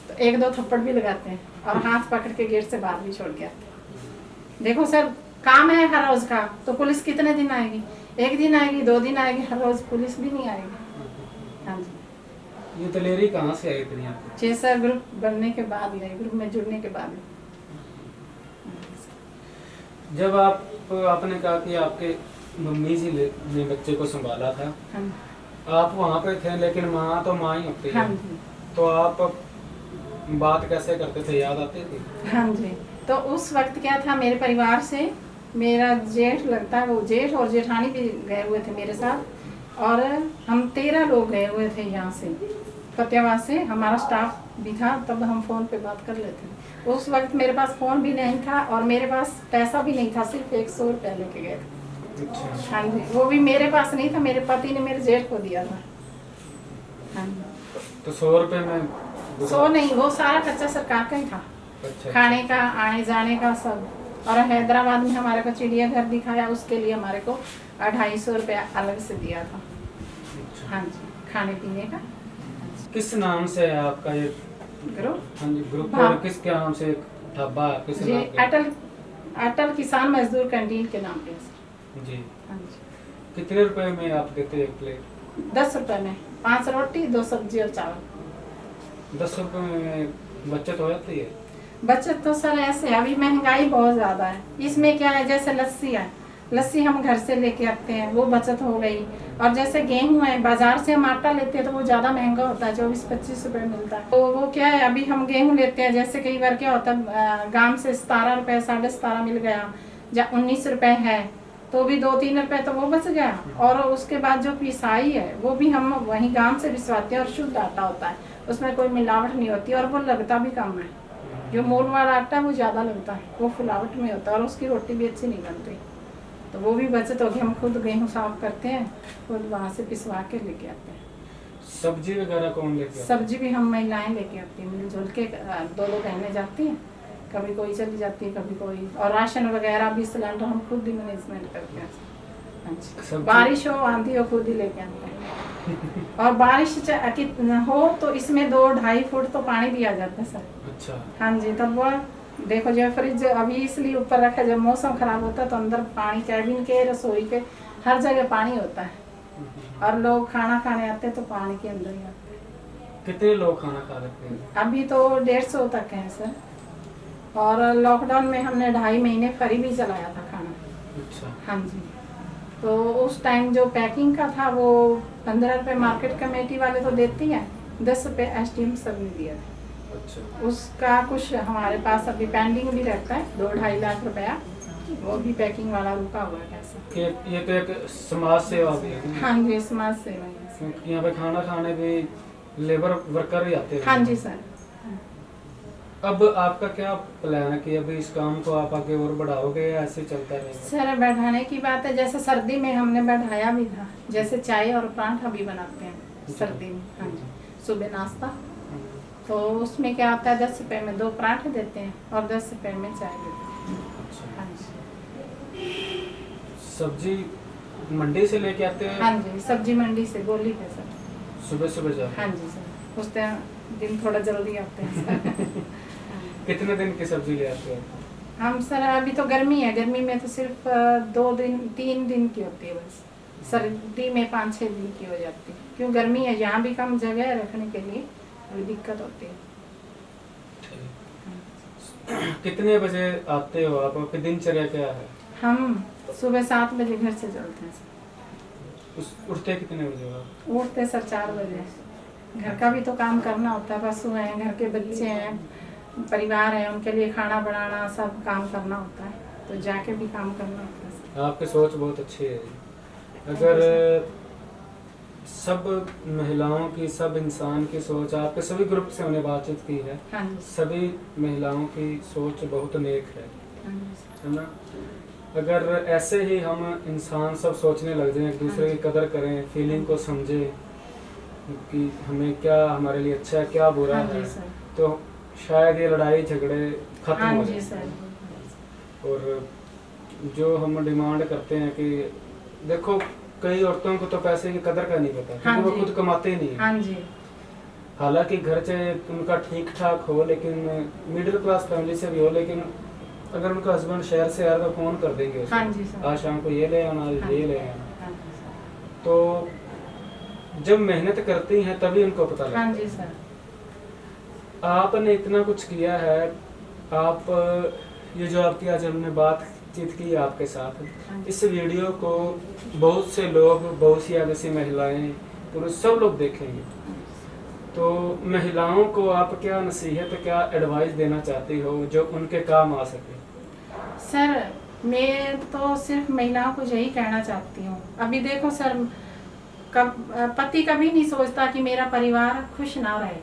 तो 1-2 थप्पड़ भी लगाते हैं और हाथ पकड़ के गेट से बाहर भी छोड़ के आते हैं। देखो सर, काम है हर रोज का, तो पुलिस कितने दिन आएगी? 1 दिन आएगी, 2 दिन आएगी, हर रोज पुलिस भी नहीं आएगी। हाँ जी। ये दलेरी कहाँ से आई इतनी आपको? जी सर, ग्रुप बनने के बाद ही, ग्रुप में जुड़ने के बाद। जब आपने कहा कि आपके मम्मी जी ने बच्चे को संभाला था, आप वहाँ पे थे, लेकिन माँ तो माँ ही होती है, तो आप बात कैसे करते थे, याद आती थी? हाँ जी। तो उस वक्त क्या था, मेरे परिवार से मेरा जेठ लगता है, वो जेठ और जेठानी भी गए हुए थे मेरे साथ, और हम 13 लोग गए हुए थे यहाँ से फतेहाबाद से, हमारा स्टाफ भी था। तब हम फ़ोन पे बात कर लेते। उस वक्त मेरे पास फ़ोन भी नहीं था और मेरे पास पैसा भी नहीं था, सिर्फ 100 रुपये लेके गए थे। हाँ जी, वो भी मेरे पास नहीं था, मेरे पति ने मेरे जेठ को दिया था। हाँ जी। तो 100 रुपये में 100 नहीं, वो सारा खर्चा सरकार का ही था। अच्छा। खाने का, आने जाने का सब। और हैदराबाद में हमारे को चिड़ियाघर दिखाया, उसके लिए हमारे को 250 रुपया अलग से दिया था। हाँ जी, खाने पीने का। किस नाम से है आपका ये ग्रुप? हाँ जी, ग्रुप। और किस क्या नाम से ढाबा किस जी, नाम के? अटल किसान मजदूर कैंटीन के नाम पे सर। जी। हाँ जी। कितने रुपए में आप देते हैं एक प्लेट? 10 रुपए में 5 रोटी, 2 सब्जी और चावल। 10 रुपए में बचत हो जाती है? बचत तो सर ऐसे, अभी महंगाई बहुत ज़्यादा है। इसमें क्या है, जैसे लस्सी है, लस्सी हम घर से लेके आते हैं, वो बचत हो गई। और जैसे गेहूं है, बाजार से हम आटा लेते हैं तो वो ज़्यादा महंगा होता है, 24-25 रुपये मिलता है। तो वो क्या है, अभी हम गेहूं लेते हैं, जैसे कई बार क्या होता है गांव से 17 रुपये, 17.5 मिल गया, या 19 रुपये है, तो भी 2-3 रुपये तो वो बच गया। और उसके बाद जो पिसाई है वो भी हम वहीं गांव से पिसवाते हैं और शुद्ध आटा होता है, उसमें कोई मिलावट नहीं होती और वो लगता भी कम है। जो मोल वाला आटा है वो ज़्यादा लगता है, वो फुलावट में होता है और उसकी रोटी भी अच्छी नहीं बनती। तो वो भी बचत होगी, हम खुद गेहूँ साफ करते हैं, खुद वहाँ से पिसवा के लेके आते हैं। सब्जी वगैरह कौन लेके आता है? सब्जी भी हम महिलाएं लेके आती हैं, मिलजुल के 2 बहनें जाती हैं, कभी कोई चली जाती है, कभी कोई। और राशन वगैरह भी, सिलेंडर हम खुद ही मैनेजमेंट करते हैं। अच्छा, बारिश हो आंधी हो खुद ही लेके आते हैं। और बारिश हो तो इसमें 2-2.5 फुट तो पानी भी आ जाता है सर। अच्छा। हाँ जी, तब वो देखो जो फ्रिज अभी इसलिए ऊपर रखा है, जब मौसम खराब होता है तो अंदर पानी, कैबिन के, रसोई के, हर जगह पानी होता है। और लोग खाना खाने आते हैं तो पानी के अंदर ही आते हैं। कितने लोग खाना खा लेते हैं? अभी तो 150 तक हैं सर। और लॉकडाउन में हमने 2.5 महीने फ्री भी चलाया था खाना। अच्छा। हाँ जी। तो उस टाइम जो पैकिंग का था वो 15 रुपये मार्केट कमेटी वाले तो देती हैं, 10 रुपये SDM सर ने दिया था। अच्छा। उसका कुछ हमारे पास अभी पेंडिंग भी रहता है 2-2.5 लाख रुपया, वो भी पैकिंग वाला रुका हुआ है पैसा। ये तो एक समाज सेवा भी है। हाँ जी, समाज सेवा है। यहाँ पे खाना खाने भी लेबर वर्कर ही आते हैं। हाँ जी सर। अब आपका क्या प्लान है कि अभी इस काम को आप आगे और बढ़ाओगे या ऐसे चलता रहेगा? सर बढ़ाने की बात है, जैसे सर्दी में हमने बढ़ाया भी था, जैसे चाय और पराठा भी बनाते हैं सर्दी में। हाँ जी, सुबह नाश्ता, तो उसमें क्या होता है 10 रुपये में 2 पराठे देते हैं और 10 रुपये में चाय देते हैं। अच्छा। हाँ जी। सब्जी मंडी से लेके आते हैं? हाँ जी, सब्जी मंडी से गोली पे सर। सुबह सुबह जाओ? हाँ जी सर, उस दिन थोड़ा जल्दी आते हैं सर। कितने दिन की सब्जी ले आते हैं? हम सर अभी तो गर्मी है, गर्मी में तो सिर्फ 2-3 दिन की होती है बस, सर्दी में 5-6 दिन की हो जाती है, क्यों गर्मी है, यहाँ भी कम जगह है रखने के लिए, थोड़ी दिक्कत होती है। कितने बजे आते हो आप? आपकी दिनचर्या क्या है? हम सुबह 7 बजे घर से चलते हैं सर। उठते कितने बजे आप? उठते सर 4 बजे। घर का भी तो काम करना होता है, पशु हैं, घर के बच्चे हैं, परिवार है, उनके लिए खाना बनाना, सब काम करना होता है, तो जाके भी काम करना होता है सर। आपकी सोच बहुत अच्छी है। अगर सब महिलाओं की, सब इंसान की सोच, आपके सभी ग्रुप से हमने बातचीत की है, हाँ जी। सभी महिलाओं की सोच बहुत नेक है, हाँ जी। है ना? अगर ऐसे ही हम इंसान सब सोचने लग जाएं, एक दूसरे की कदर करें, फीलिंग को समझें कि हमें क्या, हमारे लिए अच्छा है, क्या बुरा हाँ है, जी सर। तो शायद ये लड़ाई झगड़े खत्म हाँ हो जी जाए। सर। और जो हम डिमांड करते हैं कि देखो, कई औरतों को तो पैसे की कदर का नहीं पता, हाँ क्योंकि वो जी। खुद कमाते नहीं है। हाँ जी। हालांकि घर चाहे उनका ठीक ठाक हो, लेकिन मिडिल क्लास फैमिली से भी हो, लेकिन अगर उनका हस्बैंड शहर से आएगा तो फोन कर देंगे उसे, हाँ जी सर। आज शाम को ये ले आना, आज हाँ ये जी। ले आना। हाँ जी सर। तो जब मेहनत करती हैं तभी उनको पता लगता है। हाँ जी सर। आपने इतना कुछ किया है, आप ये जो आपकी आज हमने बातचीत की आपके साथ, इस वीडियो को बहुत से लोग, बहुत सी ऐसी महिलाएं, पुरुष, सब लोग देखेंगे, तो महिलाओं को आप क्या नसीहत, क्या एडवाइस देना चाहती हो जो उनके काम आ सके? सर मैं तो सिर्फ महिलाओं को यही कहना चाहती हूँ, अभी देखो सर, पति कभी नहीं सोचता कि मेरा परिवार खुश ना रहे,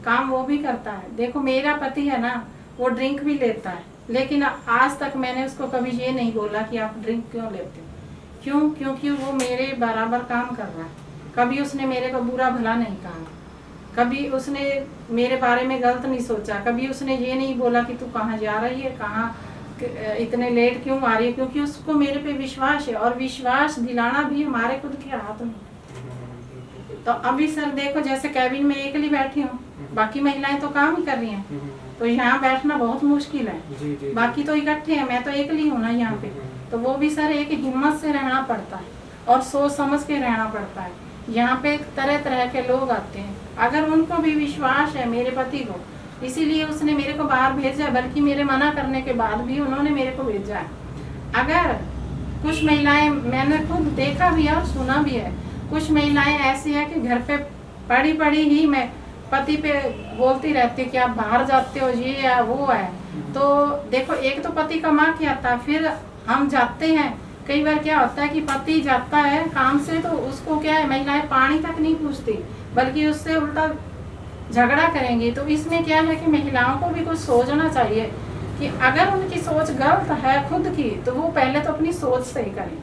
काम वो भी करता है। देखो मेरा पति है ना, वो ड्रिंक भी लेता है, लेकिन आज तक मैंने उसको कभी ये नहीं बोला कि आप ड्रिंक क्यों लेते हो, क्यों? क्योंकि वो मेरे बराबर काम कर रहा है, कभी उसने मेरे को बुरा भला नहीं कहा, कभी उसने मेरे बारे में गलत नहीं सोचा, कभी उसने ये नहीं बोला कि तू कहाँ जा रही है, कहाँ इतने लेट क्यों आ रही है, क्योंकि उसको मेरे पे विश्वास है, और विश्वास दिलाना भी हमारे खुद के हाथ में। तो अभी सर देखो, जैसे कैबिन में अकेली बैठी हूँ, बाकी महिलाएं तो काम ही कर रही हैं, तो यहाँ बैठना बहुत मुश्किल है, जी। बाकी तो इकट्ठे हैं, मैं तो अकेली हूँ ना यहाँ पे, तो वो भी सर एक हिम्मत से रहना पड़ता है और सोच समझ के रहना पड़ता है। यहाँ पे तरह तरह के लोग आते हैं, अगर उनको भी विश्वास है मेरे पति को, इसीलिए उसने मेरे को बाहर भेजा, बल्कि मेरे मना करने के बाद भी उन्होंने मेरे को भेजा है। अगर कुछ महिलाएं, मैंने खुद देखा भी है और सुना भी है, कुछ महिलाएं ऐसी है कि घर पे पड़ी पड़ी ही मैं पति पे बोलती रहती है कि आप बाहर जाते हो, ये है वो है। तो देखो, एक तो पति कमा के आता है, फिर हम जाते हैं, कई बार क्या होता है कि पति जाता है काम से, तो उसको क्या है, महिलाएं पानी तक नहीं पूछती, बल्कि उससे उल्टा झगड़ा करेंगी। तो इसमें क्या है कि महिलाओं को भी कुछ सोचना चाहिए कि अगर उनकी सोच गलत है खुद की, तो वो पहले तो अपनी सोच सही करें।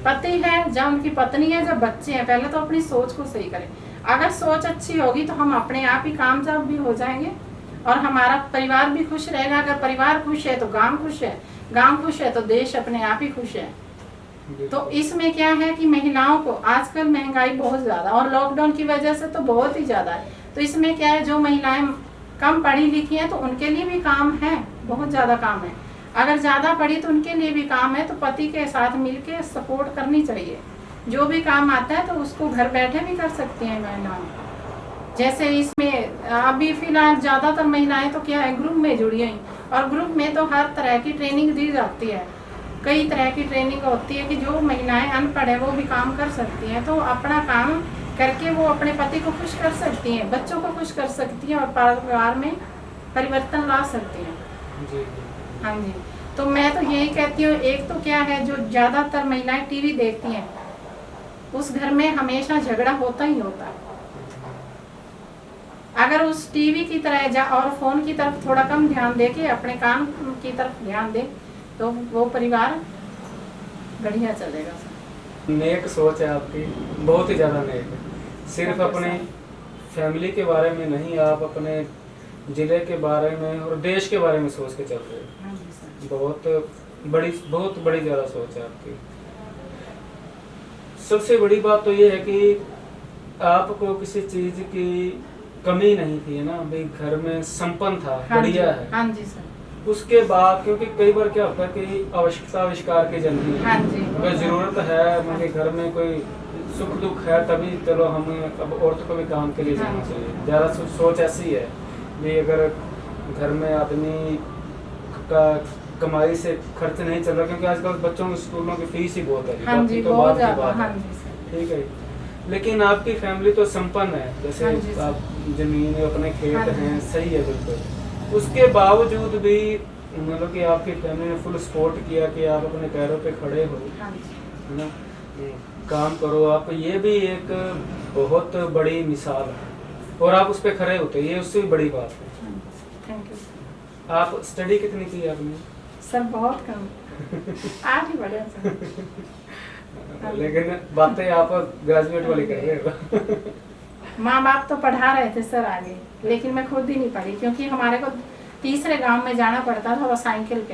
पति है, जब उनकी पत्नी है, जब बच्चे हैं, पहले तो अपनी सोच को सही करें। अगर सोच अच्छी होगी तो हम अपने आप ही कामयाब भी हो जाएंगे और हमारा परिवार भी खुश रहेगा। अगर परिवार खुश है तो गांव खुश है, गांव खुश है तो देश अपने आप ही खुश है। तो इसमें क्या है कि महिलाओं को आजकल महंगाई बहुत ज्यादा, और लॉकडाउन की वजह से तो बहुत ही ज्यादा है, तो इसमें क्या है, जो महिलाएं कम पढ़ी लिखी हैं तो उनके लिए भी काम है, बहुत ज्यादा काम है। अगर ज्यादा पढ़ी तो उनके लिए भी काम है, तो पति के साथ मिलके सपोर्ट करनी चाहिए। जो भी काम आता है तो उसको घर बैठे भी कर सकती हैं महिलाएं। जैसे इसमें अभी फिलहाल ज्यादातर महिलाएं तो क्या है, ग्रुप में जुड़ी हैं, और ग्रुप में तो हर तरह की ट्रेनिंग दी जाती है। कई तरह की ट्रेनिंग होती है कि जो महिलाएं अनपढ़ है वो भी काम कर सकती हैं, तो अपना काम करके वो अपने पति को खुश कर सकती हैं, बच्चों को खुश कर सकती हैं और परिवार में परिवर्तन ला सकती हैं। जी। हाँ जी, तो मैं तो यही कहती हूँ, एक तो क्या है जो ज़्यादातर महिलाएं टीवी देखती हैं उस घर में हमेशा झगड़ा होता ही होता है। अगर उस टीवी की तरह और फोन की तरफ थोड़ा कम ध्यान दे के अपने काम की तरफ ध्यान दे तो वो परिवार बढ़िया चलेगा। नेक सोच है आपकी, बहुत ही ज़्यादा नेक है। सिर्फ अपने फैमिली के बारे में नहीं, आप अपने जिले के बारे में और देश के बारे में सोच के चल रहे हैं। बहुत बड़ी ज़्यादा सोच है आपकी। सबसे बड़ी बात तो ये है कि आपको किसी चीज़ की कमी नहीं थी, है ना भाई, घर में संपन्न था। बढ़िया है। हाँ जी सर। उसके बाद क्योंकि कई बार क्या होता है कि आवश्यकता आविष्कार की जन्म है। हाँ जी। अगर जरूरत है, मेरे घर में कोई सुख दुख है, तभी चलो हमें अब औरतों को भी काम के लिए जाना चाहिए। ज़्यादा सोच ऐसी है कि अगर घर में आदमी का कमाई से खर्च नहीं चल रहा, क्योंकि आजकल बच्चों के स्कूलों की फीस ही बहुत है। हाँ जी, तो बहुत बात की ज़्यादा। बात हाँ है। जी सर। ठीक है, लेकिन आपकी फैमिली तो संपन्न है, जैसे हाँ जी, आप जमीन अपने खेत हाँ जी। हैं, सही है बिल्कुल। उसके बावजूद भी मतलब कि आपकी फैमिली ने फुल सपोर्ट किया कि आप अपने पैरों पे खड़े हो, हाँ जी। है ना, काम करो आप। ये भी एक बहुत बड़ी मिसाल है और आप उस पर खड़े होते, ये उससे भी बड़ी बात है। Thank you sir. आप स्टडी कितनी की आपने? सर बहुत कम, 8 ही बढ़िया सर। लेकिन बातें आप ग्रेजुएट वाली कर रहे हो। माँ बाप तो पढ़ा रहे थे सर आगे, लेकिन मैं खुद ही नहीं पढ़ी क्योंकि हमारे को तीसरे गांव में जाना पड़ता था वो साइकिल पे,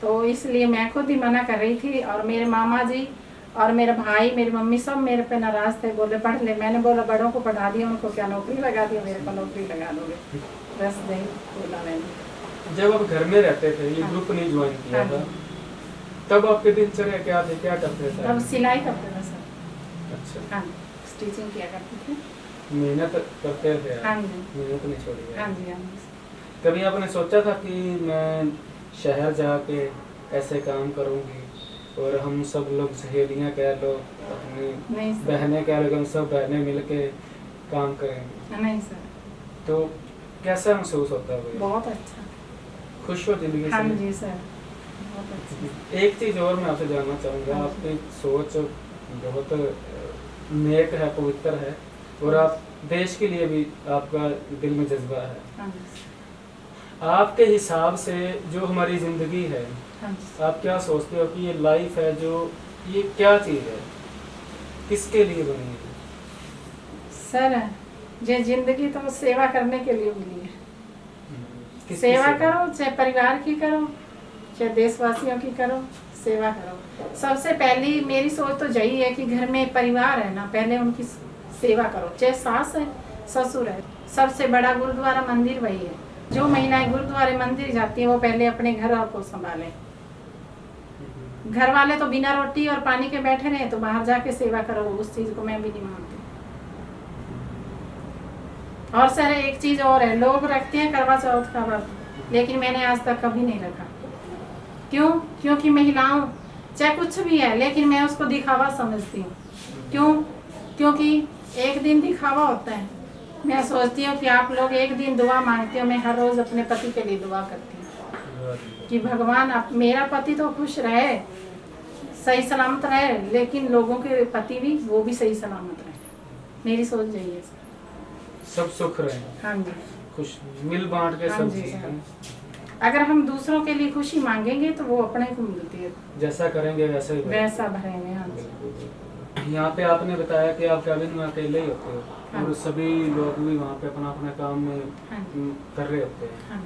तो इसलिए मैं खुद ही मना कर रही थी। और मेरे मामा जी और मेरा भाई, मेरी मम्मी सब मेरे पे नाराज थे, बोले पढ़ ले। मैंने बोला बड़ों को पढ़ा दिया, उनको क्या नौकरी लगा दिया, मेरे को नौकरी लगा दोगे, बस नहीं बोला मैंने। जब आप घर में रहते थे, ये ग्रुप नहीं ज्वाइन किया था, तब आपके दिनचर्या क्या थे, क्या करते थे? तब सिलाई करते थे सर। अच्छा। हाँ, स्टिचिंग किया करते थे। मेहनत करते थे? हाँ जी। मेहनत नहीं छोड़ी? हाँ जी। हाँ जी। कभी आपने सोचा था कि मैं शहर जाके ऐसे काम करूंगी और हम सब लोग सहेलियां कह लो, अपनी बहनें कह लो, हम सब बहनें मिलके काम करेंगे? नहीं सर। तो कैसा महसूस होता है? बहुत अच्छा। खुश हो जिंदगी से? हाँ जी सर, बहुत अच्छा। एक चीज़ और मैं आपसे जानना चाहूँगा, आपकी सोच बहुत नेक है, पवित्र है और आप देश के लिए भी आपका दिल में जज्बा है। हाँ आपके हिसाब से जो हमारी ज़िंदगी है, हाँ आप क्या सोचते हो कि ये लाइफ है जो, ये क्या चीज़ है, किसके लिए बनी है? सर, ये जिंदगी तो सेवा करने के लिए मिली है। सेवा करो, चाहे परिवार की करो, चाहे देशवासियों की करो, सेवा करो। सबसे पहली मेरी सोच तो यही है कि घर में परिवार है ना, पहले उनकी सेवा करो, चाहे सास है ससुर है। सबसे बड़ा गुरुद्वारा मंदिर वही है। जो महिलाएं गुरुद्वारे मंदिर जाती हैं वो पहले अपने घर को संभालें। घर वाले तो बिना रोटी और पानी के बैठे रहे तो बाहर जाके सेवा करो, उस चीज को मैं भी नहीं मानती। और सर एक चीज और है, लोग रखते हैं करवा चौथ का व्रत, लेकिन मैंने आज तक कभी नहीं रखा। क्यों? क्योंकि महिलाओं चाहे कुछ भी है, लेकिन मैं उसको दिखावा समझती हूँ। क्यों? क्योंकि एक दिन दिखावा होता है। मैं सोचती हूँ कि आप लोग एक दिन दुआ मांगते हो, मैं हर रोज अपने पति के लिए दुआ करती हूँ कि भगवान मेरा पति तो खुश रहे, सही सलामत रहे, लेकिन लोगों के पति भी वो भी सही सलामत रहे। मेरी सोच यही है। सब सुख रहे। हाँ जी। खुश मिल बांट के सब जी। अगर हम दूसरों के लिए खुशी मांगेंगे तो वो अपने को मिलती है। जैसा करेंगे वैसा भरेंगे। हाँ जी। यहाँ पे आपने बताया कि आप कैबिन में अकेले ही होते हो। हाँ। और सभी लोग भी वहाँ पे अपना अपना काम में कर रहे होते हैं। हाँ।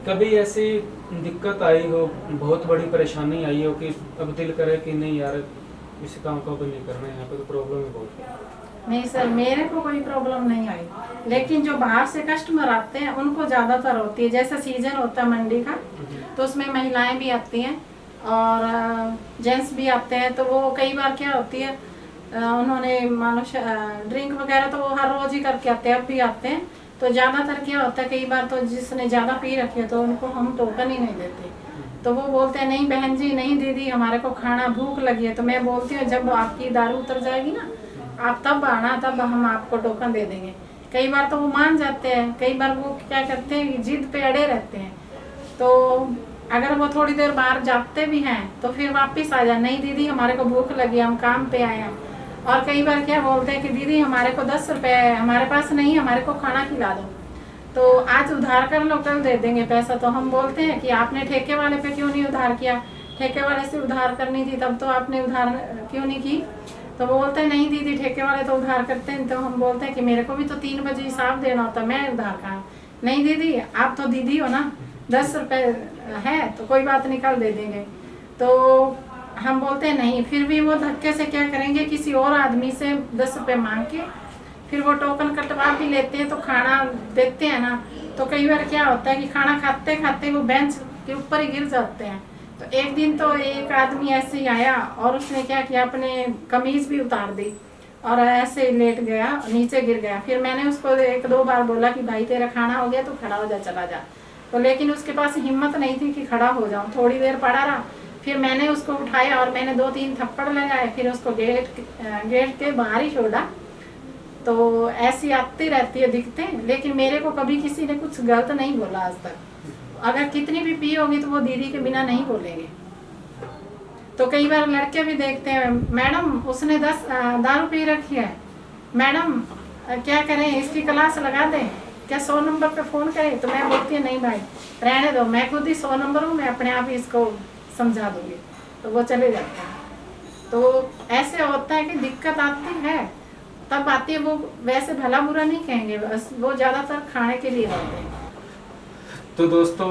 कभी ऐसी दिक्कत आई हो, बहुत बड़ी परेशानी आई हो कि अब दिल करे कि नहीं यार इस काम को अब नहीं करना, यहाँ पे तो प्रॉब्लम है बहुत? नहीं सर, मेरे को कोई प्रॉब्लम नहीं आई, लेकिन जो बाहर से कस्टमर आते हैं उनको ज़्यादातर होती है। जैसा सीजन होता है मंडी का, तो उसमें महिलाएं भी आती हैं और जेंट्स भी आते हैं। तो वो कई बार क्या होती है, उन्होंने मान लो ड्रिंक वगैरह तो वो हर रोज ही करके आते हैं, अब भी आते हैं। तो ज़्यादातर क्या होता है, कई बार तो जिसने ज़्यादा पी रखी है तो उनको हम टोकन ही नहीं देते। तो वो बोलते हैं नहीं बहन जी, नहीं दीदी, हमारे को खाना भूख लगी है। तो मैं बोलती हूँ जब आपकी दारू उतर जाएगी ना, आप तब आना, तब हम आपको टोकन दे देंगे। कई बार तो वो मान जाते हैं, कई बार वो क्या करते हैं, जिद पे अड़े रहते हैं। तो अगर वो थोड़ी देर बाहर जाते भी हैं तो फिर वापस आ जाए, नहीं दीदी हमारे को भूख लगी, हम काम पे आए हैं। और कई बार क्या बोलते हैं कि दीदी हमारे को 10 रुपये हमारे पास नहीं, हमारे को खाना खिला दो। तो आज उधार कर लो, कल दे देंगे पैसा। तो हम बोलते हैं कि आपने ठेके वाले पे क्यों नहीं उधार किया, ठेके वाले से उधार करनी थी तब तो आपने उधार क्यों नहीं की। तो वो बोलते हैं नहीं दीदी ठेके वाले तो उधार करते हैं। तो हम बोलते हैं कि मेरे को भी तो 3 बजे हिसाब देना होता, मैं उधार कहाँ। नहीं दीदी आप तो दीदी हो ना, 10 रुपये है तो कोई बात नहीं, कल दे देंगे। तो हम बोलते हैं नहीं, फिर भी वो धक्के से क्या करेंगे, किसी और आदमी से 10 रुपये मांग के फिर वो टोकन कटवा भी लेते हैं। तो खाना देते हैं ना, तो कई बार क्या होता है कि खाना खाते खाते वो बेंच के ऊपर ही गिर जाते हैं। तो एक दिन तो एक आदमी ऐसे ही आया और उसने क्या किया, अपने कमीज भी उतार दी और ऐसे लेट गया, नीचे गिर गया। फिर मैंने उसको 1-2 बार बोला कि भाई तेरा खाना हो गया तो खड़ा हो जा, चला जा। तो लेकिन उसके पास हिम्मत नहीं थी कि खड़ा हो जाऊं, थोड़ी देर पड़ा रहा। फिर मैंने उसको उठाया और मैंने 2-3 थप्पड़ लगाए, फिर उसको गेट के बाहर ही छोड़ा। तो ऐसी आती रहती है दिखते, लेकिन मेरे को कभी किसी ने कुछ गलत नहीं बोला आज तक। अगर कितनी भी पी होगी तो वो दीदी के बिना नहीं बोलेंगे। तो कई बार लड़के भी देखते हैं, मैडम उसने 10 दारू पी रखी है, मैडम क्या करें, इसकी क्लास लगा दें क्या, 100 नंबर पे फ़ोन करें। तो मैं बोलती हूँ नहीं भाई रहने दो, मैं खुद ही 100 नंबर हूँ, मैं अपने आप ही इसको समझा दूँगी। तो वो चले जाते हैं। तो ऐसे होता है कि दिक्कत आती है तब आती है, वो वैसे भला बुरा नहीं कहेंगे, बस वो ज़्यादातर खाने के लिए होते हैं। तो दोस्तों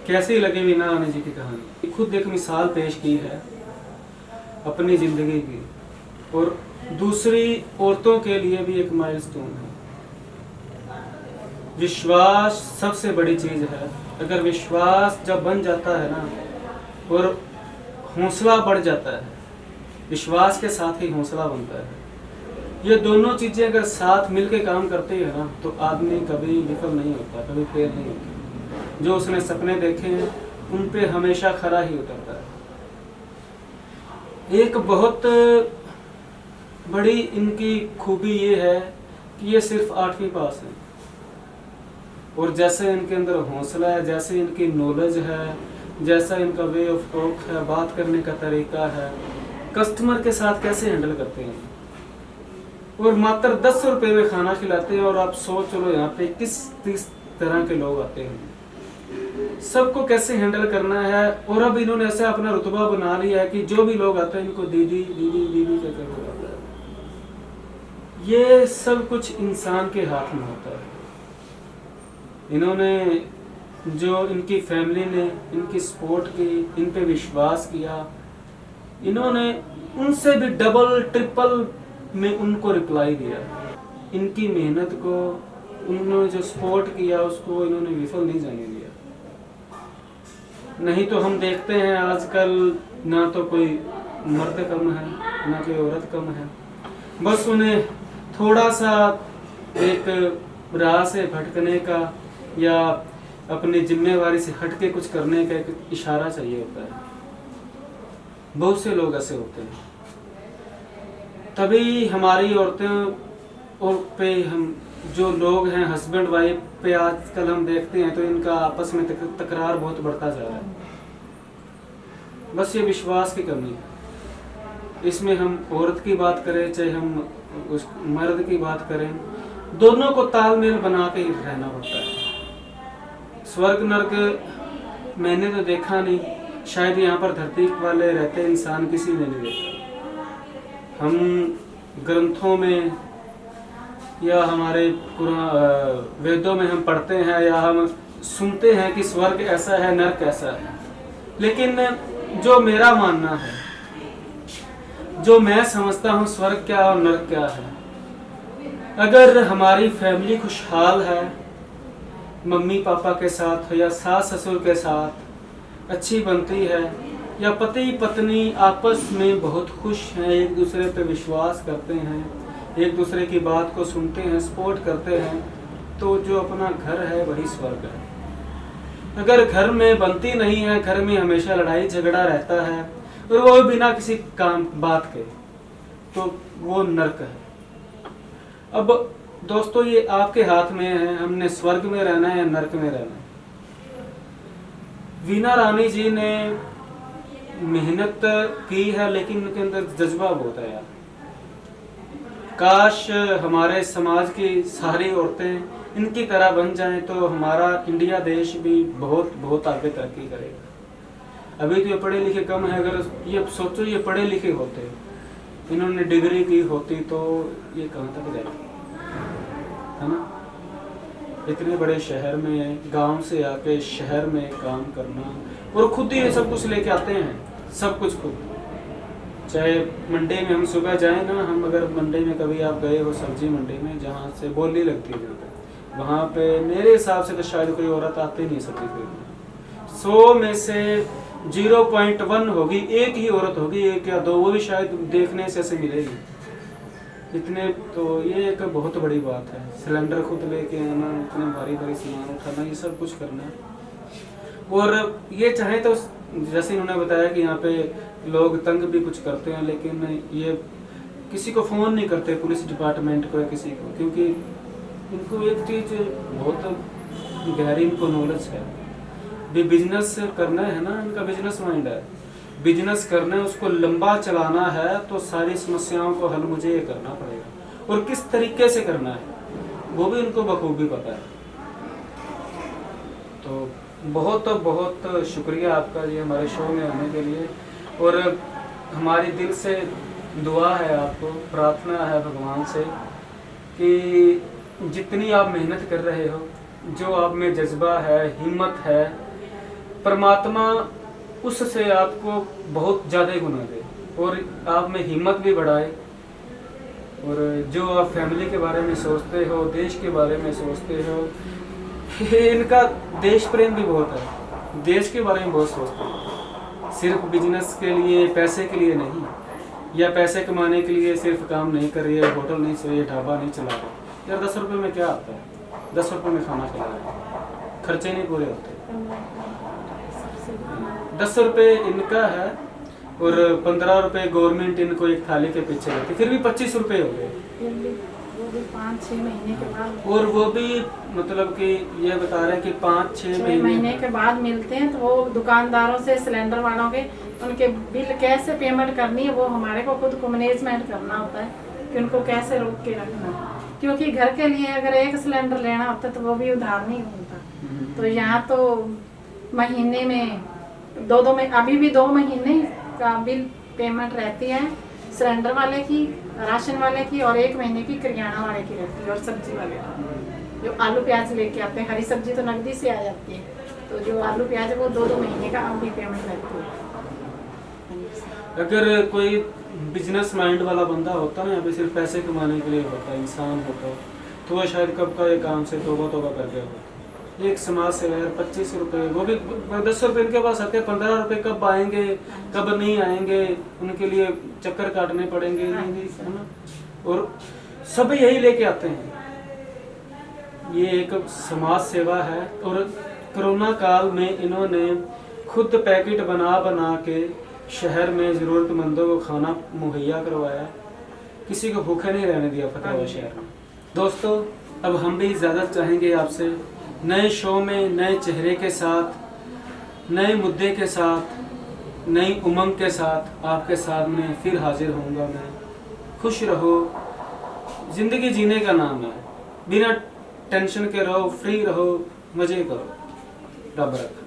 कैसी लगी वीना रानी जी की कहानी, खुद एक मिसाल पेश की है अपनी ज़िंदगी की, और दूसरी औरतों के लिए भी एक माइलस्टोन है। विश्वास सबसे बड़ी चीज़ है। अगर विश्वास जब बन जाता है ना, और हौसला बढ़ जाता है, विश्वास के साथ ही हौसला बनता है। ये दोनों चीज़ें अगर साथ मिलके काम करते हैं ना, तो आदमी कभी विफल नहीं होता, कभी फेल नहीं होता। जो उसने सपने देखे हैं उन पे हमेशा खरा ही उतरता है। एक बहुत बड़ी इनकी खूबी ये है कि ये सिर्फ 8वीं पास है, और जैसे इनके अंदर हौसला है, जैसे इनकी नॉलेज है, जैसा इनका वे ऑफ टॉक है, बात करने का तरीका है, कस्टमर के साथ कैसे हैंडल करते हैं, और मात्र 10 रुपये में खाना खिलाते हैं। और आप सोच लो यहाँ पे 30 तरह के लोग आते हैं, सबको कैसे हैंडल करना है। और अब इन्होंने ऐसा अपना रुतबा बना लिया है कि जो भी लोग आते हैं इनको दीदी दीदी दीदी कहकर बुलाता है। ये सब कुछ इंसान के हाथ में होता है। इन्होंने जो इनकी फैमिली ने इनकी सपोर्ट की, इन पे विश्वास किया, इन्होंने उनसे भी डबल ट्रिपल में उनको रिप्लाई दिया। इनकी मेहनत को उन्होंने जो सपोर्ट किया उसको इन्होंने विफल नहीं जाने दिया। नहीं तो हम देखते हैं आजकल ना तो कोई मर्द कम है ना कोई औरत कम है, बस उन्हें थोड़ा सा एक राह से भटकने का या अपनी जिम्मेवारी से हटके कुछ करने का एक इशारा चाहिए होता है। बहुत से लोग ऐसे होते हैं, तभी हमारी औरतें और पे हम जो लोग हैं हस्बैंड वाइफ पे आजकल हम देखते हैं तो इनका आपस में तकरार बहुत बढ़ता जा रहा है। बस ये विश्वास की कमी है। इसमें हम औरत की बात करें चाहे हम उस मर्द की बात करें, दोनों को तालमेल बना के ही रहना पड़ता है। स्वर्ग नर्क मैंने तो देखा नहीं, शायद यहाँ पर धरती वाले रहते इंसान किसी ने नहीं देखा। हम ग्रंथों में या हमारे वेदों में हम पढ़ते हैं या हम सुनते हैं कि स्वर्ग ऐसा है नर्क ऐसा है, लेकिन जो मेरा मानना है, जो मैं समझता हूँ स्वर्ग क्या और नर्क क्या है, अगर हमारी फैमिली खुशहाल है, मम्मी पापा के साथ या सास ससुर के साथ अच्छी बनती है, या पति पत्नी आपस में बहुत खुश हैं, एक दूसरे पे विश्वास करते हैं, एक दूसरे की बात को सुनते हैं, सपोर्ट करते हैं, तो जो अपना घर है वही स्वर्ग है। अगर घर में बनती नहीं है, घर में हमेशा लड़ाई झगड़ा रहता है और वो बिना किसी काम बात के, तो वो नर्क है। अब दोस्तों ये आपके हाथ में है, हमने स्वर्ग में रहना है या नर्क में रहना है। वीना रानी जी ने मेहनत की है, लेकिन उनके अंदर जज्बा बहुत है यार। काश हमारे समाज की सारी औरतें इनकी तरह बन जाएं तो हमारा इंडिया देश भी बहुत बहुत आगे तरक्की करेगा। अभी तो ये पढ़े लिखे कम है। अगर ये सोचो ये पढ़े लिखे होते, इन्होंने डिग्री की होती तो ये कहाँ तक जाती, है ना। इतने बड़े शहर में, गांव से आके शहर में काम करना और खुद ही ये सब कुछ लेके आते हैं, सब कुछ खुद। चाहे मंडी में हम सुबह जाएं ना, हम अगर मंडी में कभी आप गए हो सब्जी मंडी में, जहाँ से बोली लगती है वहाँ पे मेरे हिसाब से तो शायद कोई औरत आती नहीं सब्जी खरीदने। 100 में से 0.1 होगी, एक ही औरत होगी, एक या दो, वो भी शायद देखने से ऐसे मिलेगी। इतने तो ये एक बहुत बड़ी बात है। सिलेंडर खुद लेके आना, इतने भारी भारी सामान उठाना, ये सब कुछ करना। और ये चाहे तो जैसे इन्होंने बताया कि यहाँ पे लोग तंग भी कुछ करते हैं, लेकिन ये किसी को फ़ोन नहीं करते, पुलिस डिपार्टमेंट को या किसी को, क्योंकि इनको एक चीज़ बहुत गहरी इनको नॉलेज है। भी बिजनेस करना है ना, इनका बिजनेस माइंड है। बिजनेस करना है, उसको लंबा चलाना है, तो सारी समस्याओं को हल मुझे ये करना पड़ेगा और किस तरीके से करना है वो भी इनको बखूबी पता है। तो बहुत बहुत शुक्रिया आपका ये हमारे शो में आने के लिए। और हमारी दिल से दुआ है आपको, प्रार्थना है भगवान से कि जितनी आप मेहनत कर रहे हो, जो आप में जज्बा है, हिम्मत है, परमात्मा उससे आपको बहुत ज़्यादा गुना दे और आप में हिम्मत भी बढ़ाए। और जो आप फैमिली के बारे में सोचते हो, देश के बारे में सोचते हो, इनका देश प्रेम भी बहुत है, देश के बारे में बहुत सोचते हैं। सिर्फ बिजनेस के लिए, पैसे के लिए नहीं, या पैसे कमाने के लिए सिर्फ काम नहीं कर रही है, होटल नहीं चल रही है, ढाबा नहीं चला रही। यार 10 रुपये में क्या आता है? 10 रुपये में खाना खिला रहे हैं, खर्चे नहीं पूरे होते। 10 रुपये इनका है और 15 रुपये गवर्नमेंट इनको एक थाली के पीछे लेती, फिर भी 25 रुपये हो गए। वो भी 5-6 महीने के बाद, और वो भी मतलब कि ये बता रहे हैं कि 5-6 महीने के बाद मिलते हैं। तो वो दुकानदारों से, सिलेंडर वालों के, उनके बिल कैसे पेमेंट करनी है वो हमारे को खुद को मैनेजमेंट करना होता है कि उनको कैसे रोक के रखना है। क्योंकि घर के लिए अगर एक सिलेंडर लेना होता तो वो भी उधार नहीं होता। तो यहाँ तो महीने में 2 में, अभी भी 2 महीने का बिल पेमेंट रहती है सिलेंडर वाले की, राशन वाले की, और 1 महीने की किराना वाले की रहती है, और सब्जी वाले की। जो आलू प्याज लेके आते हैं, हरी सब्जी तो नकदी से आ जाती है, तो जो आलू प्याज है वो 2 महीने का अभी पेमेंट रहती है। अगर कोई बिजनेस माइंड वाला बंदा होता ना, यहाँ पे सिर्फ पैसे कमाने के लिए होता, इंसान होता, तो वो शायद कब का ये काम से तोबा कर गया होता। एक समाज से 25 रुपये, वो भी 10 रुपये इनके पास आते हैं, 15 रुपये कब आएंगे कब नहीं आएंगे, उनके लिए चक्कर काटने पड़ेंगे, है ना। और सब यही लेके आते हैं। ये एक समाज सेवा है। और कोरोना काल में इन्होंने खुद पैकेट बना के शहर में ज़रूरतमंदों को खाना मुहैया करवाया, किसी को भूखे नहीं रहने दिया फतेहाबाद शहर में। दोस्तों, अब हम भी इजाज़त चाहेंगे आपसे, नए शो में नए चेहरे के साथ, नए मुद्दे के साथ, नई उमंग के साथ आपके सामने फिर हाजिर होऊंगा मैं। खुश रहो, ज़िंदगी जीने का नाम है, बिना टेंशन के रहो, फ्री रहो, मज़े करो। रब रखा।